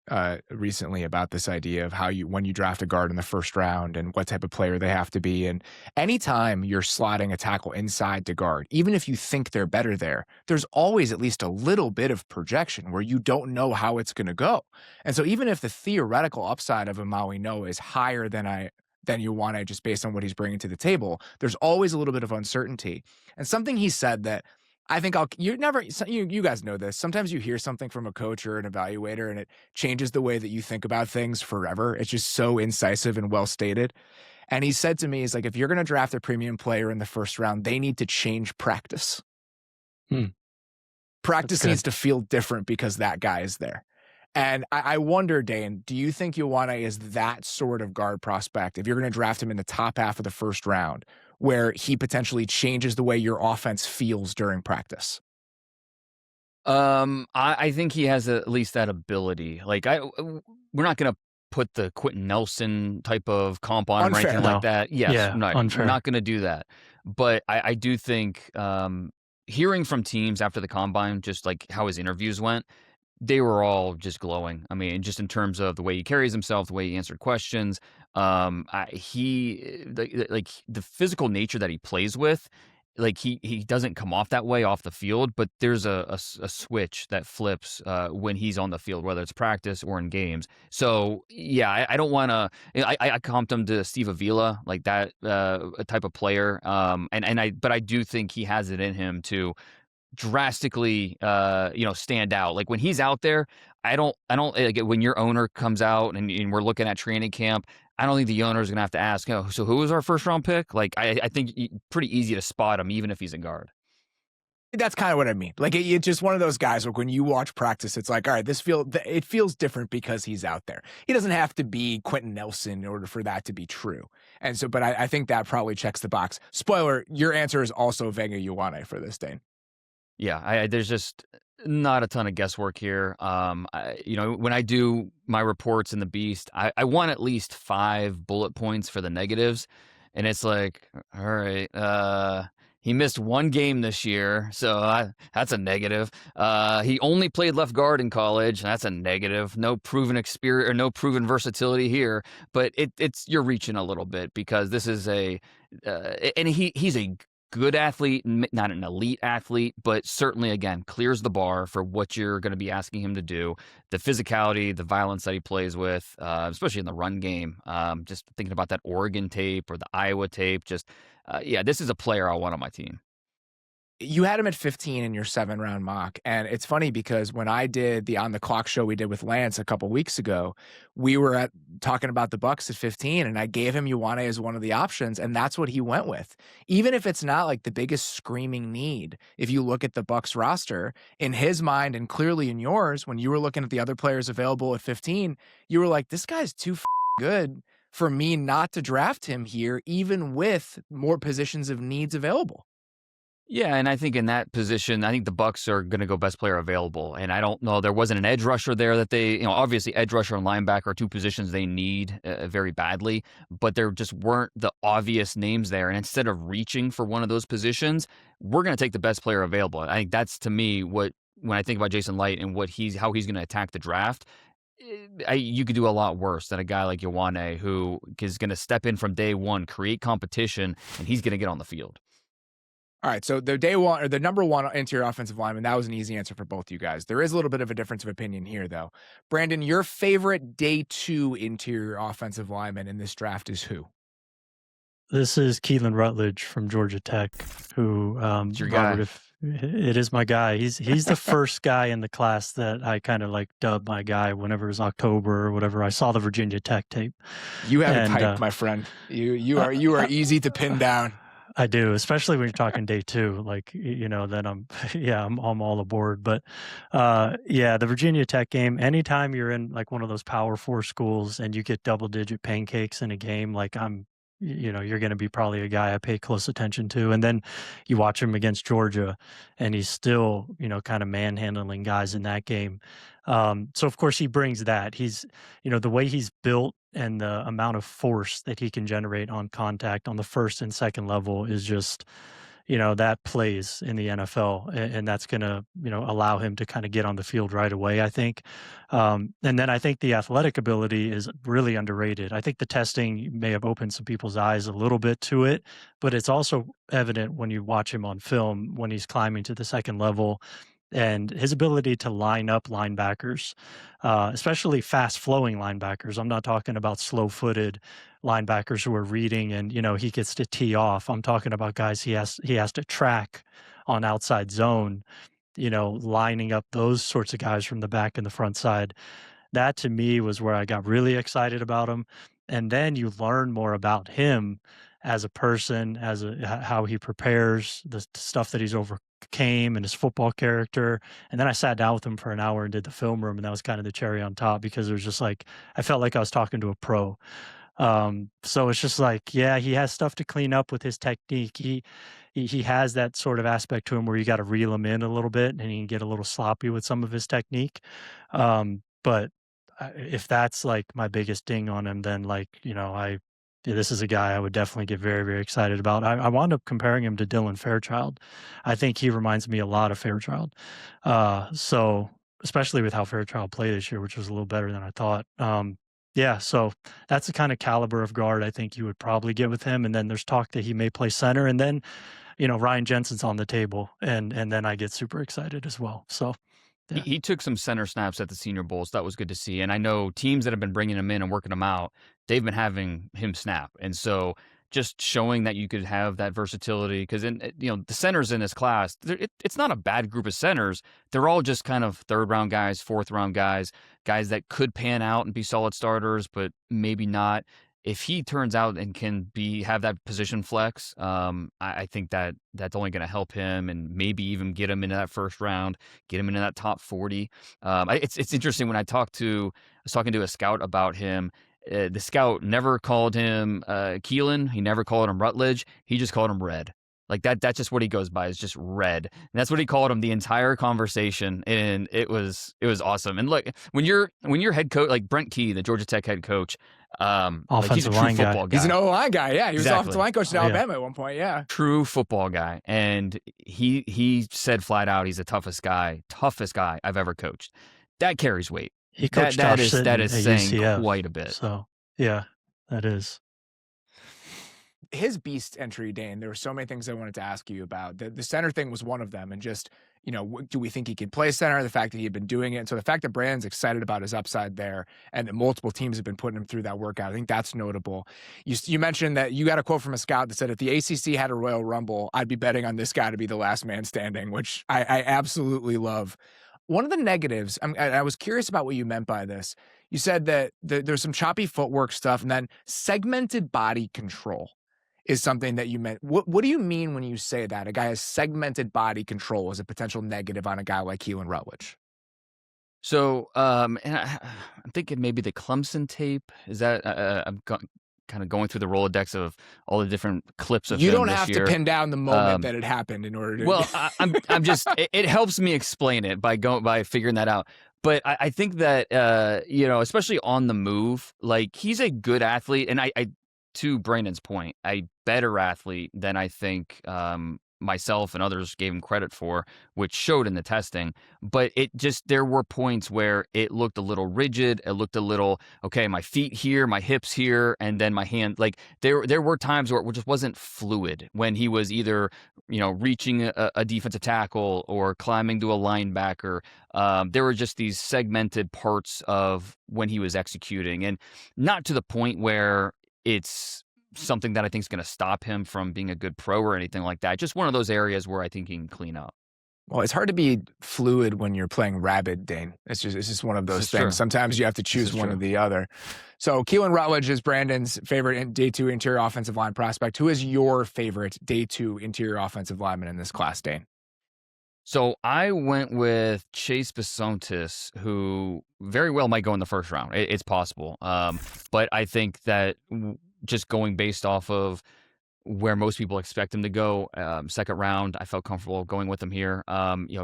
recently about this idea of how when you draft a guard in the first round and what type of player they have to be. And anytime you're slotting a tackle inside to guard, even if you think they're better there, there's always at least a little bit of projection where you don't know how it's going to go. And so even if the theoretical upside of a Mauigoa is higher than Ioane just based on what he's bringing to the table, there's always a little bit of uncertainty. And something he said that I think you guys know this. Sometimes you hear something from a coach or an evaluator and it changes the way that you think about things forever. It's just so incisive and well stated. And he said to me, he's like, if you're going to draft a premium player in the first round, they need to change practice. Practice needs to feel different because that guy is there. And I wonder, Dane, do you think Ioane is that sort of guard prospect if you're going to draft him in the top half of the first round, where he potentially changes the way your offense feels during practice? I think he has at least that ability. Like we're not going to put the Quentin Nelson type of comp on him or anything like that. Yes, Yeah, we're not going to do that. But I do think hearing from teams after the combine, just like how his interviews went, they were all just glowing. I mean, just in terms of the way he carries himself, the way he answered questions, the physical nature that he plays with, like he doesn't come off that way off the field, but there's a switch that flips when he's on the field, whether it's practice or in games. So yeah, I don't want to. I comped him to Steve Avila, like that type of player. But I do think he has it in him to drastically stand out. Like when he's out there, I don't like when your owner comes out and we're looking at training camp, I don't think the owner is gonna have to ask, so who was our first round pick? Like I think pretty easy to spot him even if he's a guard. That's kind of what I mean. Like it's just one of those guys where when you watch practice, it's like, all right, it feels different because he's out there. He doesn't have to be Quentin Nelson in order for that to be true. And so, but I think that probably checks the box. Spoiler, your answer is also Venga Ioane for this, Dane. Yeah, there's just not a ton of guesswork here. When I do my reports in the Beast, I want at least 5 bullet points for the negatives, and it's like, all right, he missed 1 game this year, so that's a negative. He only played left guard in college, that's a negative. No proven experience or no proven versatility here, but you're reaching a little bit because this is and he's a good athlete, not an elite athlete, but certainly, again, clears the bar for what you're going to be asking him to do. The physicality, the violence that he plays with, especially in the run game. Just thinking about that Oregon tape or the Iowa tape. Yeah, this is a player I want on my team. You had him at 15 in your 7-round mock. And it's funny because when I did the On the Clock show we did with Lance a couple weeks ago, we were talking about the Bucks at 15, and I gave him Ioane as one of the options, and that's what he went with. Even if it's not like the biggest screaming need, if you look at the Bucks roster, in his mind and clearly in yours, when you were looking at the other players available at 15, you were like, this guy's too good for me not to draft him here, even with more positions of needs available. Yeah, and I think in that position, I think the Bucks are going to go best player available. And I don't know, there wasn't an edge rusher there that they, obviously edge rusher and linebacker are two positions they need very badly, but there just weren't the obvious names there. And instead of reaching for one of those positions, we're going to take the best player available. I think that's, to me, when I think about Jason Licht and how he's going to attack the draft. You could do a lot worse than a guy like Ioane, who is going to step in from day one, create competition, and he's going to get on the field. All right, so the number one interior offensive lineman, that was an easy answer for both you guys. There is a little bit of a difference of opinion here, though. Brandon, your favorite day 2 interior offensive lineman in this draft is who? This is Keylan Rutledge from Georgia Tech, who it's your guy. It is my guy. He's the first guy in the class that I kind of like dubbed my guy whenever it was October or whatever. I saw the Virginia Tech tape. You have a type, my friend. You are easy to pin down. I do, especially when you're talking day 2, like, then I'm all aboard. But the Virginia Tech game, anytime you're in like one of those Power 4 schools and you get double-digit pancakes in a game, like you're going to be probably a guy I pay close attention to. And then you watch him against Georgia and he's still, kind of manhandling guys in that game. So of course he brings that. He's, the way he's built and the amount of force that he can generate on contact on the first and second level is just, that plays in the NFL, and that's going to, allow him to kind of get on the field right away, I think. And then I think the athletic ability is really underrated. I think the testing may have opened some people's eyes a little bit to it, but it's also evident when you watch him on film when he's climbing to the second level. And his ability to line up linebackers, especially fast-flowing linebackers. I'm not talking about slow-footed linebackers who are reading and, he gets to tee off. I'm talking about guys he has to track on outside zone, lining up those sorts of guys from the back and the front side. That, to me, was where I got really excited about him. And then you learn more about him as a person, how he prepares, the stuff that he's overcame and his football character. And then I sat down with him for an hour and did the film room, and that was kind of the cherry on top because it was just like, I felt like I was talking to a pro. So it's just like, yeah, he has stuff to clean up with his technique. He has that sort of aspect to him where you got to reel him in a little bit and he can get a little sloppy with some of his technique. But if that's like my biggest ding on him, then this is a guy I would definitely get very, very excited about. I wound up comparing him to Dylan Fairchild. I think he reminds me a lot of Fairchild. So especially with how Fairchild played this year, which was a little better than I thought. So that's the kind of caliber of guard I think you would probably get with him. And then there's talk that he may play center. And then, Ryan Jensen's on the table. And then I get super excited as well. So. Yeah. He took some center snaps at the Senior Bowl, so that was good to see. And I know teams that have been bringing him in and working him out, they've been having him snap. And so just showing that you could have that versatility, because the centers in this class, it's not a bad group of centers. They're all just kind of third-round guys, fourth-round guys that could pan out and be solid starters, but maybe not. If he turns out and can have that position flex, I think that's only going to help him and maybe even get him into that first round, get him into that top 40. It's interesting when I was talking to a scout about him. The scout never called him Keylan. He never called him Rutledge. He just called him Red. Like that's just what he goes by, is just Red. And that's what he called him the entire conversation. And it was awesome. And look, when you're head coach, like Brent Key, the Georgia Tech head coach, he's a true football guy. He's an O-line guy. Yeah. He was offensive line coach at Alabama at one point. Yeah. True football guy. And he said flat out, he's the toughest guy I've ever coached. That carries weight. He coached that is saying UCF, quite a bit. So yeah, that is. his beast entry, Dane, there were so many things I wanted to ask you about. The center thing was one of them, and just, do we think he could play center? The fact that he had been doing it, and so the fact that Brandon's excited about his upside there, and that multiple teams have been putting him through that workout, I think that's notable. You mentioned that you got a quote from a scout that said, if the ACC had a Royal Rumble, I'd be betting on this guy to be the last man standing, which I absolutely love. One of the negatives, I was curious about what you meant by this. You said that there's some choppy footwork stuff, and then segmented body control is something that you meant. What do you mean when you say that a guy has segmented body control as a potential negative on a guy like Keylan Rutledge? So, and I'm thinking maybe the Clemson tape. Is that I'm kind of going through the Rolodex of all the different clips of You him don't this have year. to pin down the moment that it happened in order to. Well, I'm just it helps me explain it by figuring that out. But I think that especially on the move, like he's a good athlete, and I to Brandon's point, a better athlete than I think myself and others gave him credit for, which showed in the testing. But there were points where it looked a little rigid. It looked a little, okay, my feet here, my hips here, and then my hand. Like there were times where it just wasn't fluid when he was either, reaching a defensive tackle or climbing to a linebacker. There were just these segmented parts of when he was executing, and not to the point where it's something that I think is going to stop him from being a good pro or anything like that. Just one of those areas where I think he can clean up. Well, it's hard to be fluid when you're playing rabid, Dane. It's just one of those things. True. Sometimes you have to choose one or the other. So Keylan Rutledge is Brandon's favorite day 2 interior offensive line prospect. Who is your favorite day 2 interior offensive lineman in this class, Dane? So I went with Chase Bisontis, who very well might go in the first round. It's possible. But I think that just going based off of where most people expect him to go, second round, I felt comfortable going with him here.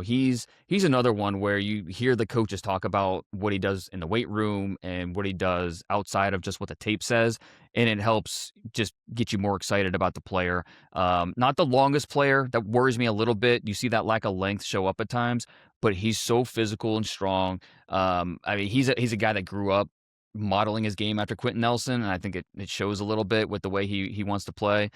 He's another one where you hear the coaches talk about what he does in the weight room and what he does outside of just what the tape says, and it helps just get you more excited about the player. Not the longest player. That worries me a little bit. You see that lack of length show up at times, but he's so physical and strong. He's a guy that grew up modeling his game after Quentin Nelson, and I think it shows a little bit with the way he wants to play.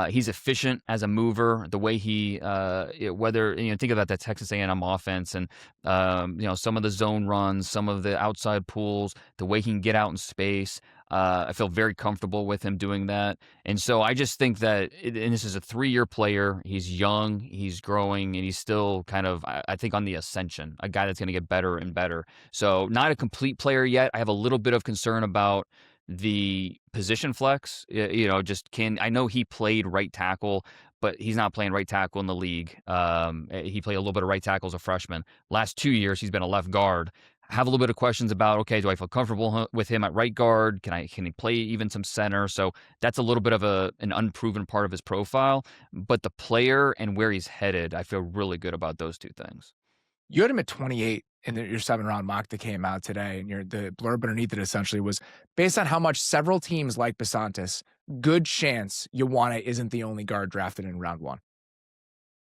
He's efficient as a mover. The way he think about that Texas A&M offense, and some of the zone runs, some of the outside pulls, the way he can get out in space. I feel very comfortable with him doing that. And so I just think that, and this is a 3-year player. He's young, he's growing, and he's still kind of, I think, on the ascension, a guy that's going to get better and better. So not a complete player yet. I have a little bit of concern about the position flex. I know he played right tackle, but he's not playing right tackle in the league. He played a little bit of right tackle as a freshman. Last 2 years, he's been a left guard. Have a little bit of questions about, okay, do I feel comfortable with him at right guard? Can he play even some center? So that's a little bit of an unproven part of his profile. But the player and where he's headed, I feel really good about those two things. You had him at 28 in your 7-round mock that came out today, and the blurb underneath it essentially was, based on how much several teams like Bisontis, good chance Ioane isn't the only guard drafted in round 1.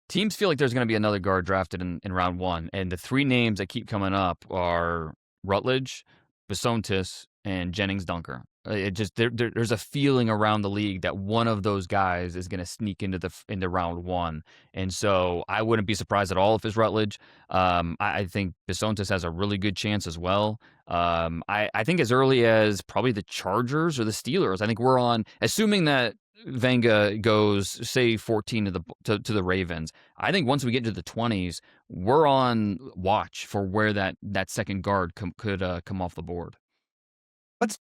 Teams feel like there's going to be another guard drafted in round 1, and the 3 names that keep coming up are Rutledge, Bisontis, and Jennings Dunker. There's a feeling around the league that one of those guys is going to sneak into round 1, and so I wouldn't be surprised at all if it's Rutledge. I think Bisontis has a really good chance as well. I think as early as probably the Chargers or the Steelers. I think we're on, assuming that Venga goes, say, 14 to the Ravens. I think once we get into the 20s, we're on watch for where that second guard could come off the board.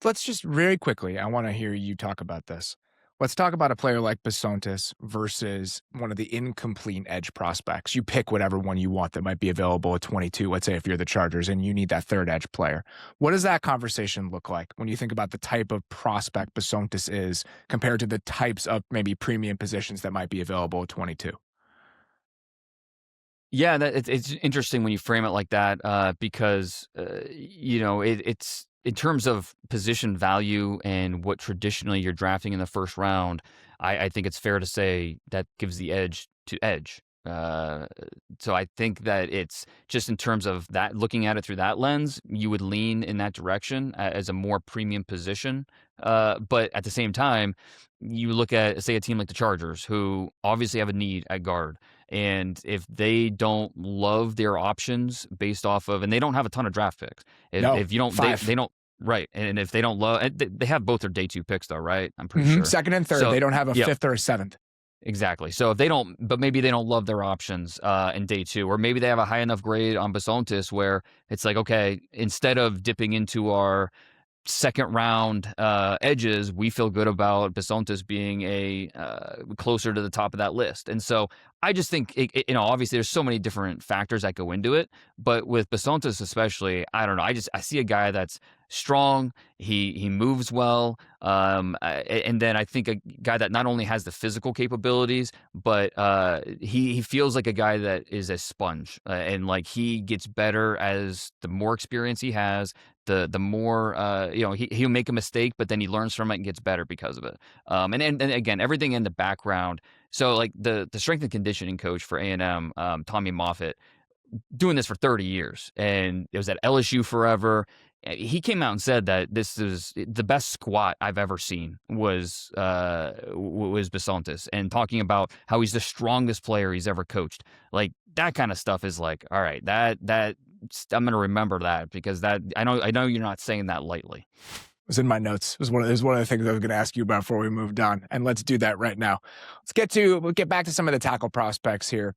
Let's just very quickly, I want to hear you talk about this. Let's talk about a player like Bisontis versus one of the incomplete edge prospects. You pick whatever one you want that might be available at 22, let's say if you're the Chargers and you need that third edge player. What does that conversation look like when you think about the type of prospect Bisontis is compared to the types of maybe premium positions that might be available at 22? Yeah, it's interesting when you frame it like that, because it's in terms of position value and what traditionally you're drafting in the first round. I think it's fair to say that gives the edge to edge. So I think that it's just in terms of that, looking at it through that lens, you would lean in that direction as a more premium position. But at the same time, you look at, say, a team like the Chargers, who obviously have a need at guard. And if they don't love their options based off of, and they don't have a ton of draft picks. If you don't, 5. they don't, right. And if they don't love, they have both their day 2 picks though, right? I'm pretty sure. Second and third. So, they don't have a yep. 5th or a 7th. Exactly. So if they don't, but maybe they don't love their options in day 2, or maybe they have a high enough grade on Bisontis where it's like, okay, instead of dipping into our second round edges, we feel good about Bisontis being a closer to the top of that list. And so I just think, obviously there's so many different factors that go into it, but with Bisontis especially, I don't know. I see a guy that's strong. He moves well. And then I think a guy that not only has the physical capabilities, but he feels like a guy that is a sponge, and like he gets better as the more experience he has. The more he'll make a mistake, but then he learns from it and gets better because of it. And again, everything in the background. So like the strength and conditioning coach for A&M, Tommy Moffitt, doing this for 30 years, and it was at LSU forever. He came out and said that this is the best squat I've ever seen was Bisontis, and talking about how he's the strongest player he's ever coached. Like that kind of stuff is like, all right, that I'm going to remember that, because that I know you're not saying that lightly. It was in my notes. It was one of the things I was going to ask you about before we moved on, and let's do that right now. We'll get back to some of the tackle prospects here.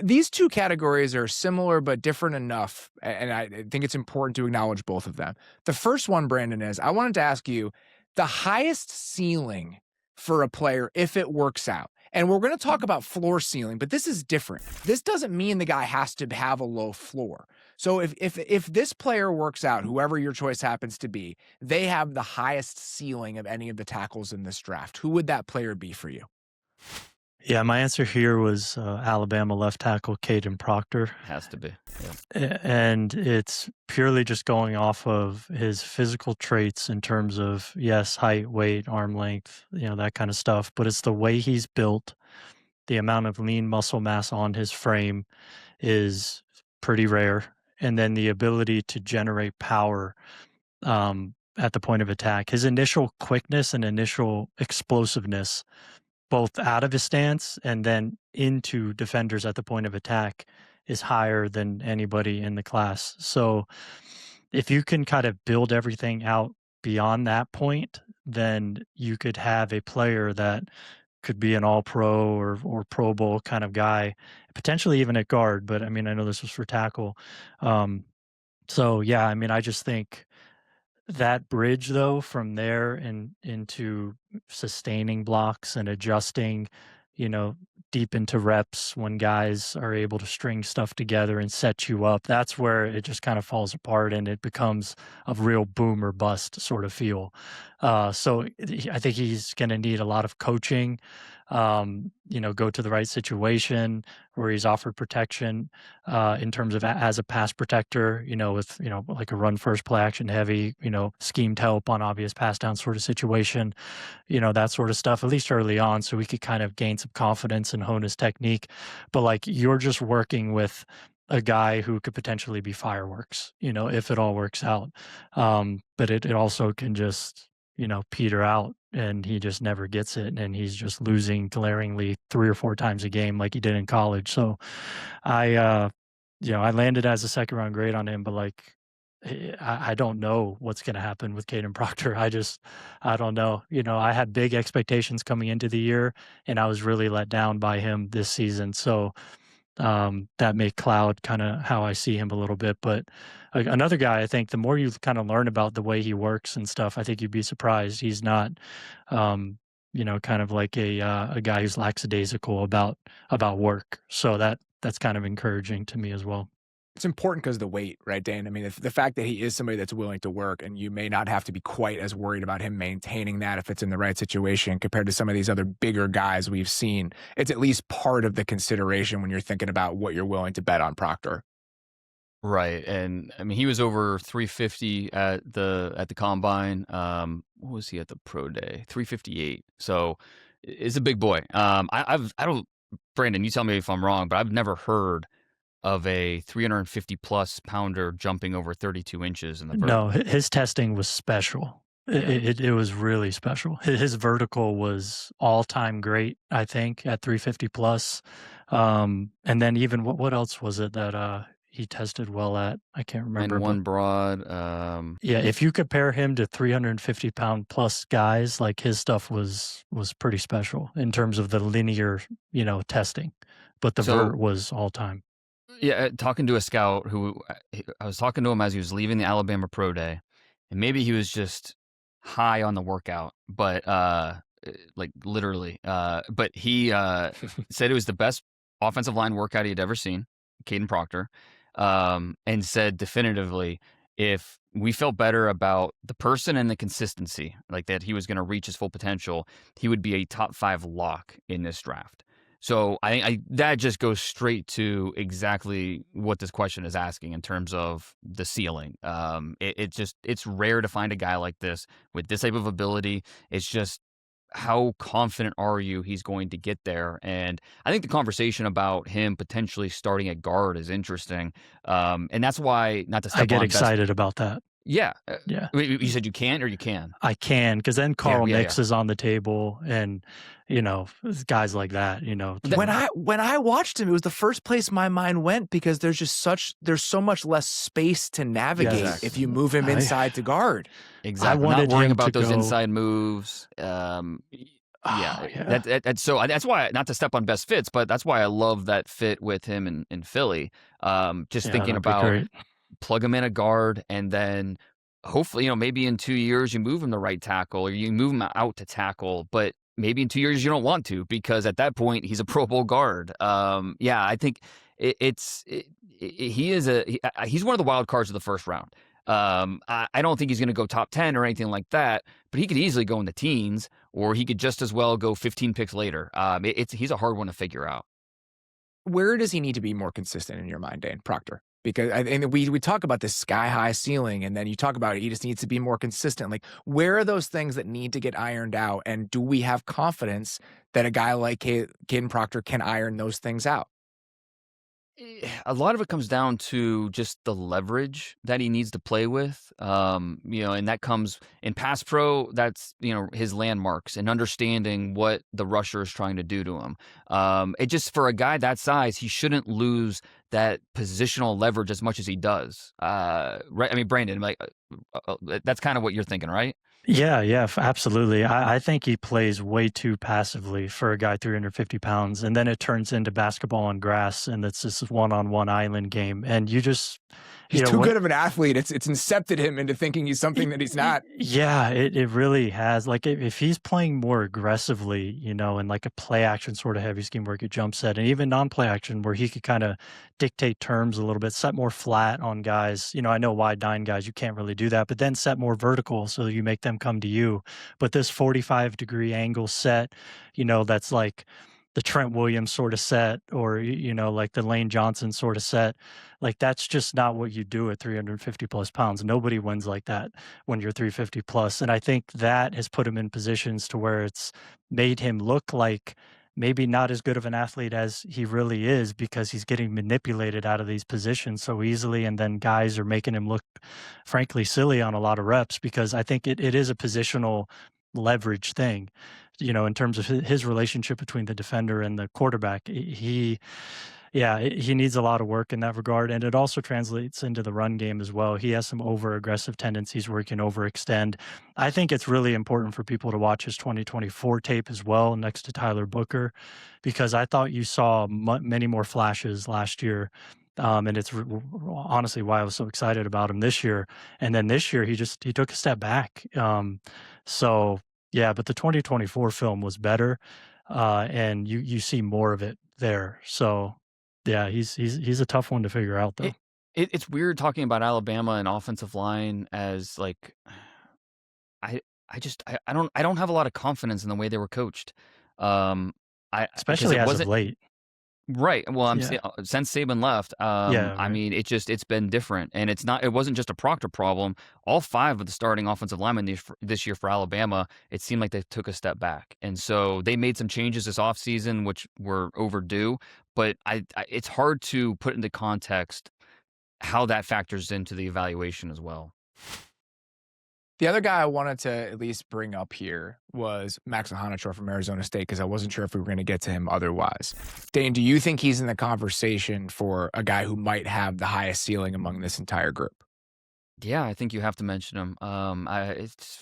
These two categories are similar but different enough, and I think it's important to acknowledge both of them. The first one, Brandon, is I wanted to ask you the highest ceiling for a player if it works out. And we're going to talk about floor ceiling, but this is different. This doesn't mean the guy has to have a low floor. So if this player works out, whoever your choice happens to be, they have the highest ceiling of any of the tackles in this draft. Who would that player be for you? Yeah, my answer here was Alabama left tackle Kadyn Proctor. Has to be. Yeah. And it's purely just going off of his physical traits in terms of, yes, height, weight, arm length, that kind of stuff. But it's the way he's built. The amount of lean muscle mass on his frame is pretty rare. And then the ability to generate power at the point of attack. His initial quickness and initial explosiveness, both out of his stance and then into defenders at the point of attack, is higher than anybody in the class. So if you can kind of build everything out beyond that point, then you could have a player that could be an all-pro or Pro Bowl kind of guy, potentially even at guard. But I mean, I know this was for tackle. So yeah, I mean, I just think that bridge though from there and into sustaining blocks and adjusting, deep into reps when guys are able to string stuff together and set you up, that's where it just kind of falls apart and it becomes a real boom or bust sort of feel. So I think he's going to need a lot of coaching, go to the right situation where he's offered protection in terms of as a pass protector, with, like a run first play action heavy, schemed help on obvious pass down sort of situation, that sort of stuff, at least early on, so we could kind of gain some confidence and hone his technique. But like, you're just working with a guy who could potentially be fireworks, if it all works out. But it also can just, peter out and he just never gets it. And he's just losing glaringly 3 or 4 times a game like he did in college. So I landed as a second round grade on him, but like, I don't know what's going to happen with Kadyn Proctor. I don't know. I had big expectations coming into the year and I was really let down by him this season. So that may cloud kind of how I see him a little bit. But another guy, I think the more you kind of learn about the way he works and stuff, I think you'd be surprised. He's not, kind of like a guy who's lackadaisical about work. So that's kind of encouraging to me as well. It's important because of the weight, right, Dane? I mean, the fact that he is somebody that's willing to work, and you may not have to be quite as worried about him maintaining that if it's in the right situation compared to some of these other bigger guys we've seen. It's at least part of the consideration when you're thinking about what you're willing to bet on Proctor. Right. And I mean, he was over 350 at the combine. What was he at the pro day? 358. So it's a big boy. I don't Brandon, you tell me if I'm wrong, but I've never heard of a 350 plus pounder jumping over 32 inches in the No, vert. his testing was special. Yeah. It was really special. His vertical was all-time great, I think, at 350 plus. And then even what else was it that he tested well at? I can't remember. And But one broad. yeah, if you compare him to 350 pound plus guys, like his stuff was pretty special in terms of the linear, testing. But the So vert was all time. yeah, talking to a scout who I was talking to him as he was leaving the Alabama Pro Day, and maybe he was just high on the workout, but like literally, but he said it was the best offensive line workout he had ever seen, Kadyn Proctor, and said definitively if we felt better about the person and the consistency, like that he was going to reach his full potential, he would be a top 5 lock in this draft. So I that just goes straight to exactly what this question is asking in terms of the ceiling. It's rare to find a guy like this with this type of ability. It's just how confident are you he's going to get there? And I think the conversation about him potentially starting at guard is interesting. And that's why, not to step I get on excited about that. Yeah. Yeah. You said you can't or you can? I can, because then Carl yeah, Nix is on the table, and guys like that. When I watched him, it was the first place my mind went because there's so much less space to navigate Yes. if you move him inside to guard. Exactly. wanted Not worrying him about to those go- inside moves. Yeah. That's why, not to step on best fits, but that's why I love that fit with him in Philly. Just Yeah, thinking that'd be about great. plug him in a guard, and then hopefully, maybe in 2 years you move him to right tackle or you move him out to tackle, but maybe in 2 years you don't want to because at that point he's a Pro Bowl guard. I think he's one of the wild cards of the first round. I don't think he's going to go top 10 or anything like that, but he could easily go in the teens, or he could just as well go 15 picks later. He's a hard one to figure out. Where does he need to be more consistent in your mind, Dane Proctor? Because we talk about this sky high ceiling, and then you talk about he just needs to be more consistent. Like, where are those things that need to get ironed out? And do we have confidence that a guy like Kadyn Proctor can iron those things out? A lot of it comes down to just the leverage that he needs to play with. And that comes in pass pro, that's, his landmarks and understanding what the rusher is trying to do to him. It just, for a guy that size, he shouldn't lose that positional leverage as much as he does. Right. I mean, Brandon, that's kind of what you're thinking, right? Yeah, absolutely. I think he plays way too passively for a guy 350 pounds, and then it turns into basketball on grass, and it's this one-on-one island game, and you just he's too good of an athlete. It's incepted him into thinking he's something that he's not. Yeah, it really has. Like if he's playing more aggressively, in like a play action sort of heavy scheme where he could jump set, and even non-play action where he could kind of dictate terms a little bit, set more flat on guys. I know wide nine guys, you can't really do that, but then set more vertical so you make them come to you. But this 45-degree angle set, that's like the Trent Williams sort of set, or like the Lane Johnson sort of set, like that's just not what you do at 350 plus pounds. Nobody wins like that when you're 350 plus, and I think that has put him in positions to where it's made him look like maybe not as good of an athlete as he really is, because he's getting manipulated out of these positions so easily, and then guys are making him look frankly silly on a lot of reps, because I think it is a positional leverage thing, in terms of his relationship between the defender and the quarterback. He needs a lot of work in that regard, and it also translates into the run game as well. He has some over-aggressive tendencies where he can overextend. I think it's really important for people to watch his 2024 tape as well next to Tyler Booker, because I thought you saw many more flashes last year. And it's honestly why I was so excited about him this year. And then this year, he took a step back. But the 2024 film was better, and you see more of it there. So, yeah, he's a tough one to figure out, though. It's weird talking about Alabama and offensive line as like, I don't have a lot of confidence in the way they were coached. Especially as of late. Right. Well, Yeah. since Saban left, Yeah, I right. mean, it's been different, and it wasn't just a Proctor problem. All 5 of the starting offensive linemen this year for Alabama, it seemed like they took a step back, and so they made some changes this offseason, which were overdue. But it's hard to put into context how that factors into the evaluation as well. The other guy I wanted to at least bring up here was Max Iheanachor from Arizona State, because I wasn't sure if we were going to get to him otherwise. Dane, do you think he's in the conversation for a guy who might have the highest ceiling among this entire group? Yeah, I think you have to mention him.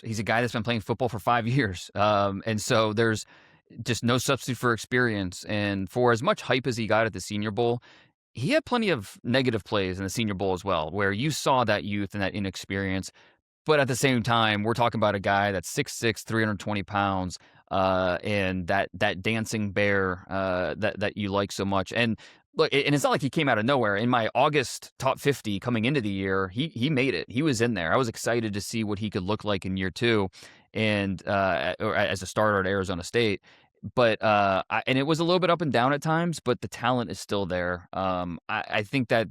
He's a guy that's been playing football for 5 years, and so there's just no substitute for experience. And for as much hype as he got at the Senior Bowl, he had plenty of negative plays in the Senior Bowl as well, where you saw that youth and that inexperience. But at the same time, we're talking about a guy that's 6'6", 320 pounds, and that dancing bear that you like so much. And look, and it's not like he came out of nowhere. In my August top 50 coming into the year, he made it. He was in there. I was excited to see what he could look like in year 2, and or as a starter at Arizona State. But and it was a little bit up and down at times, but the talent is still there. I think that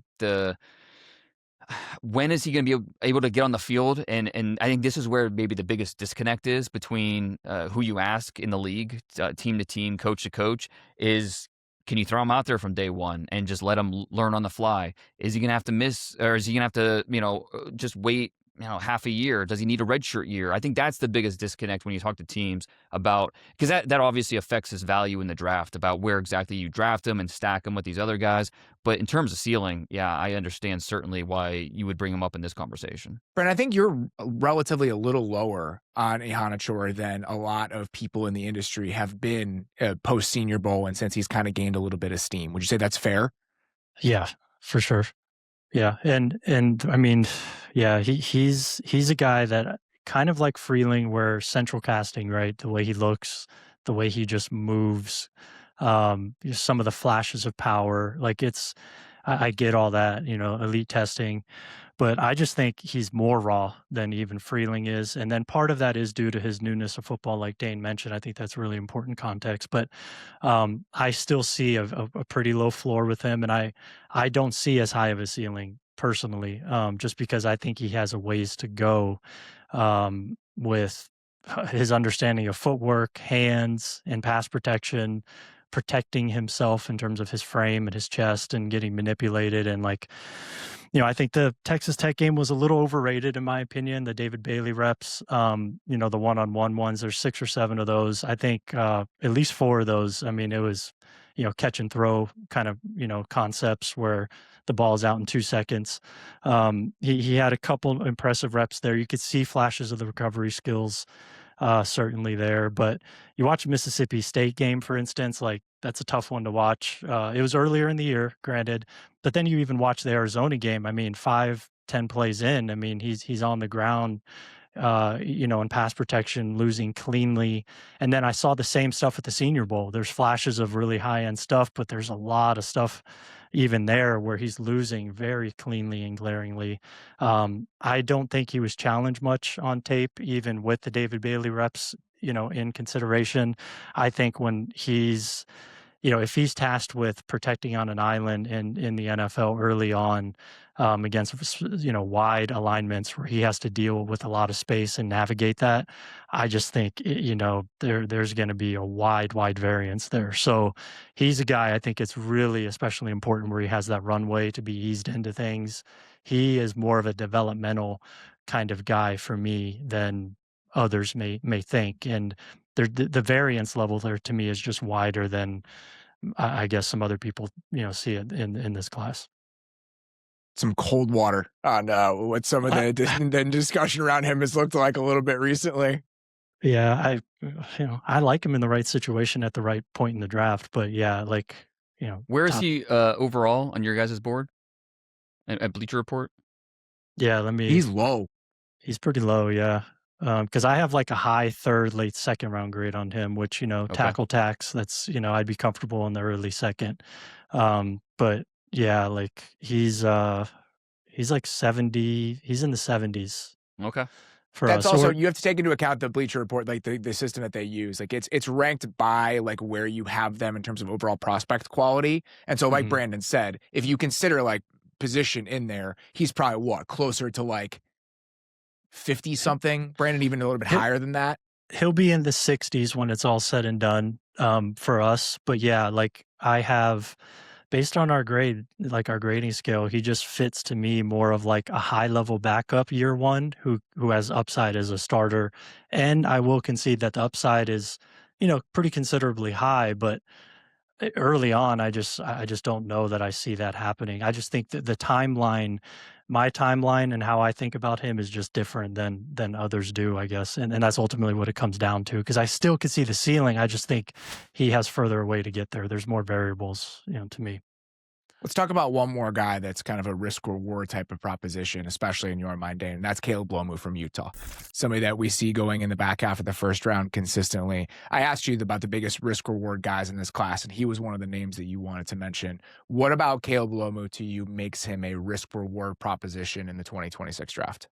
when is he going to be able to get on the field? And I think this is where maybe the biggest disconnect is between who you ask in the league, team to team, coach to coach, is can you throw him out there from day one and just let him learn on the fly? Is he going to have to miss, or is he going to have to, just wait, half a year? Does he need a redshirt year? I think that's the biggest disconnect when you talk to teams about, because that obviously affects his value in the draft, about where exactly you draft him and stack him with these other guys. But in terms of ceiling, yeah, I understand certainly why you would bring him up in this conversation. Brent, I think you're relatively a little lower on Iheanachor than a lot of people in the industry have been post Senior Bowl, and since he's kind of gained a little bit of steam. Would you say that's fair? Yeah, for sure. Yeah, and I mean, yeah, he's a guy that kind of like Freeling, where central casting, right? The way he looks, the way he just moves, some of the flashes of power. Like I get all that, elite testing, but I just think he's more raw than even Freeling is. And then part of that is due to his newness of football, like Dane mentioned. I think that's really important context. But I still see a pretty low floor with him, and I don't see as high of a ceiling personally, just because I think he has a ways to go with his understanding of footwork, hands, and pass protection, protecting himself in terms of his frame and his chest and getting manipulated. And I think the Texas Tech game was a little overrated, in my opinion. The David Bailey reps, the one-on-one ones, there's 6 or 7 of those. I think at least 4 of those, I mean, it was, catch and throw kind of, concepts where the ball's out in 2 seconds. He had a couple impressive reps there. You could see flashes of the recovery skills certainly there. But you watch a Mississippi State game, for instance, like that's a tough one to watch. It was earlier in the year, granted, but then you even watch the Arizona game. I mean, 5-10 plays in, I mean, he's on the ground, in pass protection, losing cleanly. And then I saw the same stuff at the Senior Bowl. There's flashes of really high-end stuff, but there's a lot of stuff even there where he's losing very cleanly and glaringly. I don't think he was challenged much on tape, even with the David Bailey reps, in consideration. I think when he's, if he's tasked with protecting on an island in the NFL early on, against, wide alignments where he has to deal with a lot of space and navigate that, I just think, there's going to be a wide variance there. So he's a guy, I think it's really especially important where he has that runway to be eased into things. He is more of a developmental kind of guy for me than others may think. And the variance level there to me is just wider than I guess some other people, see it in this class. Some cold water on what some of the discussion around him has looked like a little bit recently. Yeah, I like him in the right situation at the right point in the draft, but yeah, where is he overall on your guys' board at Bleacher Report? Yeah, he's low. He's pretty low, yeah. Because I have like a high 3rd, late 2nd round grade on him, which, tackle tax, that's, I'd be comfortable in the early 2nd. But yeah, like he's like 70, he's in the 70s. Okay. for That's us. also, Or you have to take into account the Bleacher Report, like the system that they use. Like it's ranked by like where you have them in terms of overall prospect quality. And so like Mhm. Brandon said, if you consider like position in there, he's probably closer to like 50 something. Brandon even a little bit He'll- higher than that. he'll be in the 60s when it's all said and done, for us. But yeah, like I have, based on our grade, like our grading scale, he just fits to me more of like a high level backup year one who has upside as a starter. And I will concede that the upside is, pretty considerably high, but early on, I just don't know that I see that happening. I just think that the timeline, my timeline and how I think about him is just different than others do, I guess. And that's ultimately what it comes down to, because I still can see the ceiling. I just think he has further away to get there. There's more variables, to me. Let's talk about one more guy that's kind of a risk reward type of proposition, especially in your mind, Dane. And that's Caleb Lomu from Utah. Somebody that we see going in the back half of the first round consistently. I asked you about the biggest risk reward guys in this class, and he was one of the names that you wanted to mention. What about Caleb Lomu to you makes him a risk reward proposition in the 2026 draft?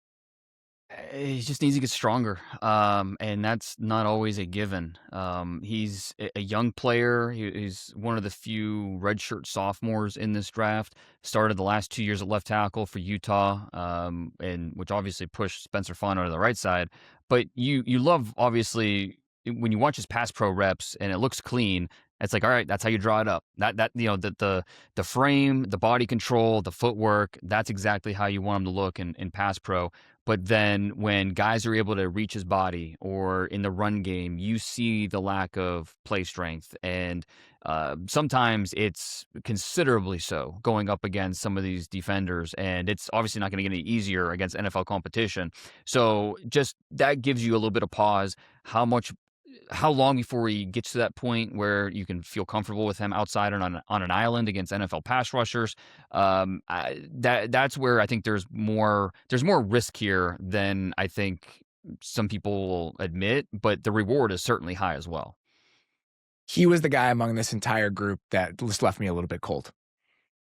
He just needs to get stronger, and that's not always a given. He's a young player. He's one of the few redshirt sophomores in this draft. Started the last 2 years at left tackle for Utah, and which obviously pushed Spencer Fano to the right side. But you love, obviously, when you watch his pass pro reps and it looks clean. It's like, all right, that's how you draw it up. The frame, the body control, the footwork, that's exactly how you want him to look in pass pro. But then when guys are able to reach his body or in the run game, you see the lack of play strength. And sometimes it's considerably so going up against some of these defenders. And it's obviously not going to get any easier against NFL competition. So just that gives you a little bit of pause. How long before he gets to that point where you can feel comfortable with him outside and on an island against NFL pass rushers? That's where I think there's more risk here than I think some people will admit, but the reward is certainly high as well. He was the guy among this entire group that just left me a little bit cold.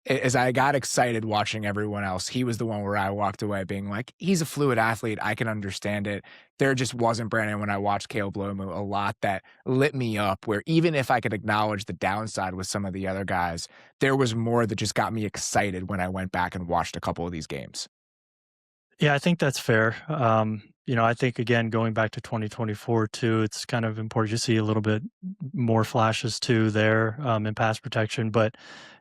As I got excited watching everyone else, he was the one where I walked away being like, he's a fluid athlete. I can understand it. There just wasn't, Brandon, when I watched Caleb Lomu, a lot that lit me up, where even if I could acknowledge the downside with some of the other guys, there was more that just got me excited when I went back and watched a couple of these games. Yeah, I think that's fair. I think, again, going back to 2024 too, it's kind of important to see a little bit more flashes too there, in pass protection. But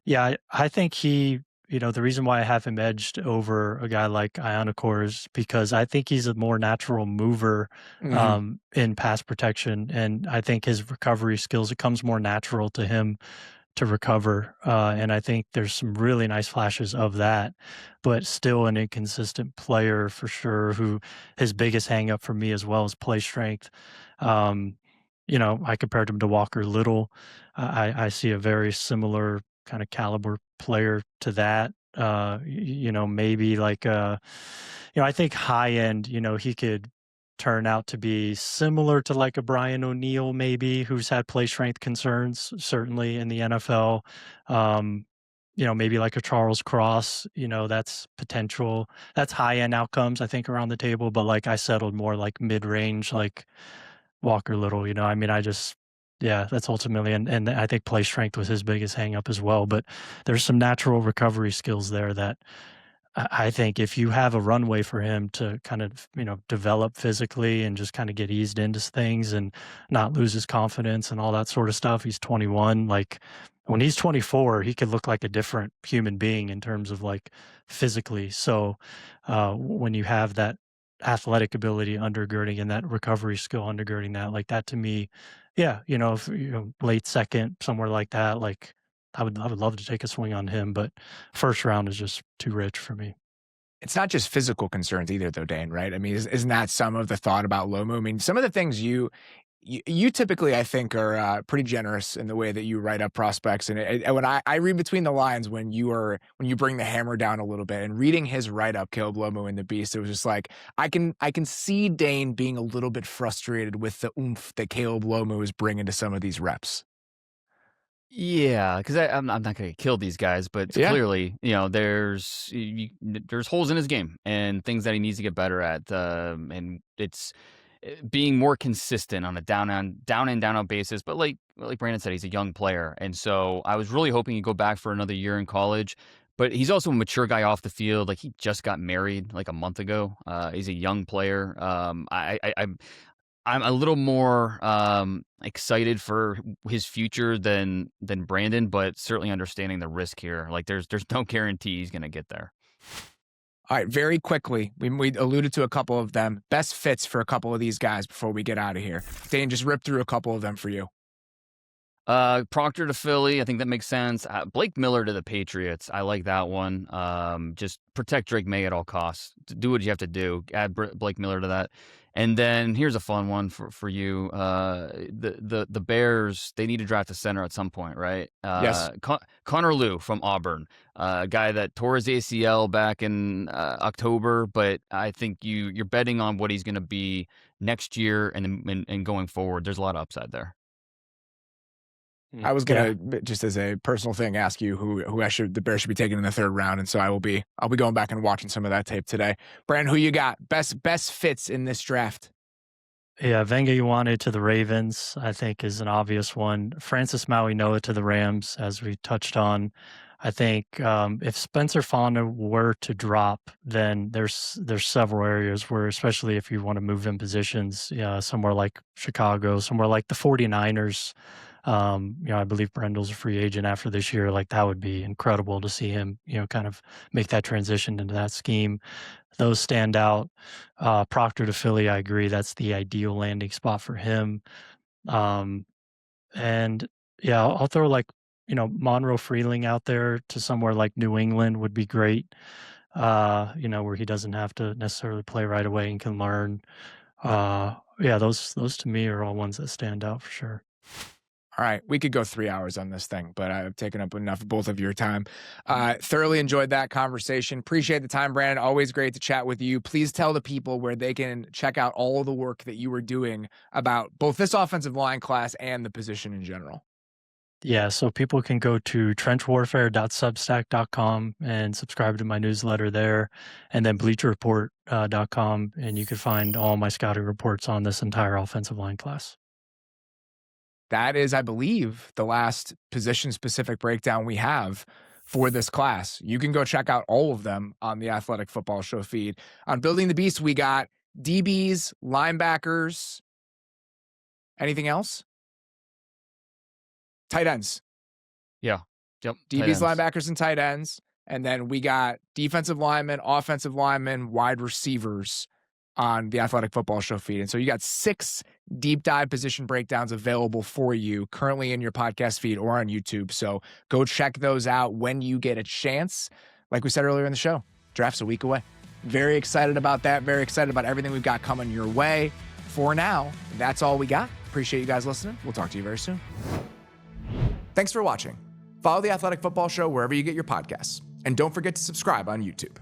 yeah, I think the reason why I have him edged over a guy like Iheanachor is because I think he's a more natural mover, in pass protection. And I think his recovery skills, it comes more natural to him to recover. And I think there's some really nice flashes of that, but still an inconsistent player for sure, who his biggest hang up for me as well is play strength. I compared him to Walker Little. I see a very similar kind of caliber player to that. Maybe like, I think high end, he could turn out to be similar to like a Brian O'Neill, maybe, who's had play strength concerns, certainly in the NFL. Maybe like a Charles Cross, that's potential. That's high end outcomes, I think, around the table. But like I settled more like mid range, like Walker Little, yeah, that's ultimately, and I think play strength was his biggest hang up as well. But there's some natural recovery skills there that I think if you have a runway for him to kind of, develop physically and just kind of get eased into things and not lose his confidence and all that sort of stuff. He's 21. Like when he's 24, he could look like a different human being in terms of like physically. So when you have that athletic ability undergirding and that recovery skill undergirding that, like that to me, yeah, if late second, somewhere like that, like I would love to take a swing on him, but first round is just too rich for me. It's not just physical concerns either, though, Dane, right? I mean, isn't that some of the thought about Lomu? I mean, some of the things you typically, I think, are pretty generous in the way that you write up prospects. And when I read between the lines when you bring the hammer down a little bit, and reading his write up, Caleb Lomu in the Beast, it was just like I can see Dane being a little bit frustrated with the oomph that Caleb Lomu is bringing to some of these reps. Yeah, because I'm not going to kill these guys, but Yeah. clearly, there's holes in his game and things that he needs to get better at, and it's being more consistent on a down and down out basis. But like Brandon said, he's a young player, and so I was really hoping he'd go back for another year in college. But he's also a mature guy off the field. Like, he just got married like a month ago. He's a young player. I'm a little more excited for his future than Brandon, but certainly understanding the risk here. Like, there's no guarantee he's going to get there. All right, very quickly, we alluded to a couple of them. Best fits for a couple of these guys before we get out of here. Dane, just rip through a couple of them for you. Proctor to Philly, I think that makes sense. Blake Miller to the Patriots, I like that one. Just protect Drake May at all costs. Do what you have to do. Add Blake Miller to that. And then here's a fun one for you. The Bears, they need to draft a center at some point, right? Yes. Connor Lew from Auburn, a guy that tore his ACL back in October, but I think you're betting on what he's going to be next year and going forward. There's a lot of upside there. I was gonna just as a personal thing ask you who the Bears should be taking in the third round, and so I'll be going back and watching some of that tape today. Brandon, who you got? Best fits in this draft? Yeah, Venga Ioane to the Ravens, I think, is an obvious one. Francis Mauigoa to the Rams, as we touched on. I think if Spencer Fano were to drop, then there's several areas where, especially if you want to move in positions, somewhere like Chicago, somewhere like the 49ers. I believe Brendel's a free agent after this year. Like, that would be incredible to see him, kind of make that transition into that scheme. Those stand out. Proctor to Philly, I agree. That's the ideal landing spot for him. And yeah, I'll throw Monroe Freeling out there to somewhere like New England would be great. Where he doesn't have to necessarily play right away and can learn. Those to me are all ones that stand out for sure. All right, we could go 3 hours on this thing, but I've taken up enough of both of your time. Thoroughly enjoyed that conversation. Appreciate the time, Brandon. Always great to chat with you. Please tell the people where they can check out all the work that you were doing about both this offensive line class and the position in general. Yeah, so people can go to trenchwarfare.substack.com and subscribe to my newsletter there, and then bleacherreport.com, and you can find all my scouting reports on this entire offensive line class. That is, I believe, the last position-specific breakdown we have for this class. You can go check out all of them on the Athletic Football Show feed. On Building the Beast, we got DBs, linebackers. Anything else? Tight ends. Yeah. Yep. DBs, linebackers, and tight ends. And then we got defensive linemen, offensive linemen, wide receivers on the Athletic Football Show feed. And so you got 6 deep dive position breakdowns available for you currently in your podcast feed or on YouTube. So go check those out when you get a chance. Like we said earlier in the show, draft's a week away. Very excited about that. Very excited about everything we've got coming your way. For now, that's all we got. Appreciate you guys listening. We'll talk to you very soon. Thanks for watching. Follow the Athletic Football Show wherever you get your podcasts. And don't forget to subscribe on YouTube.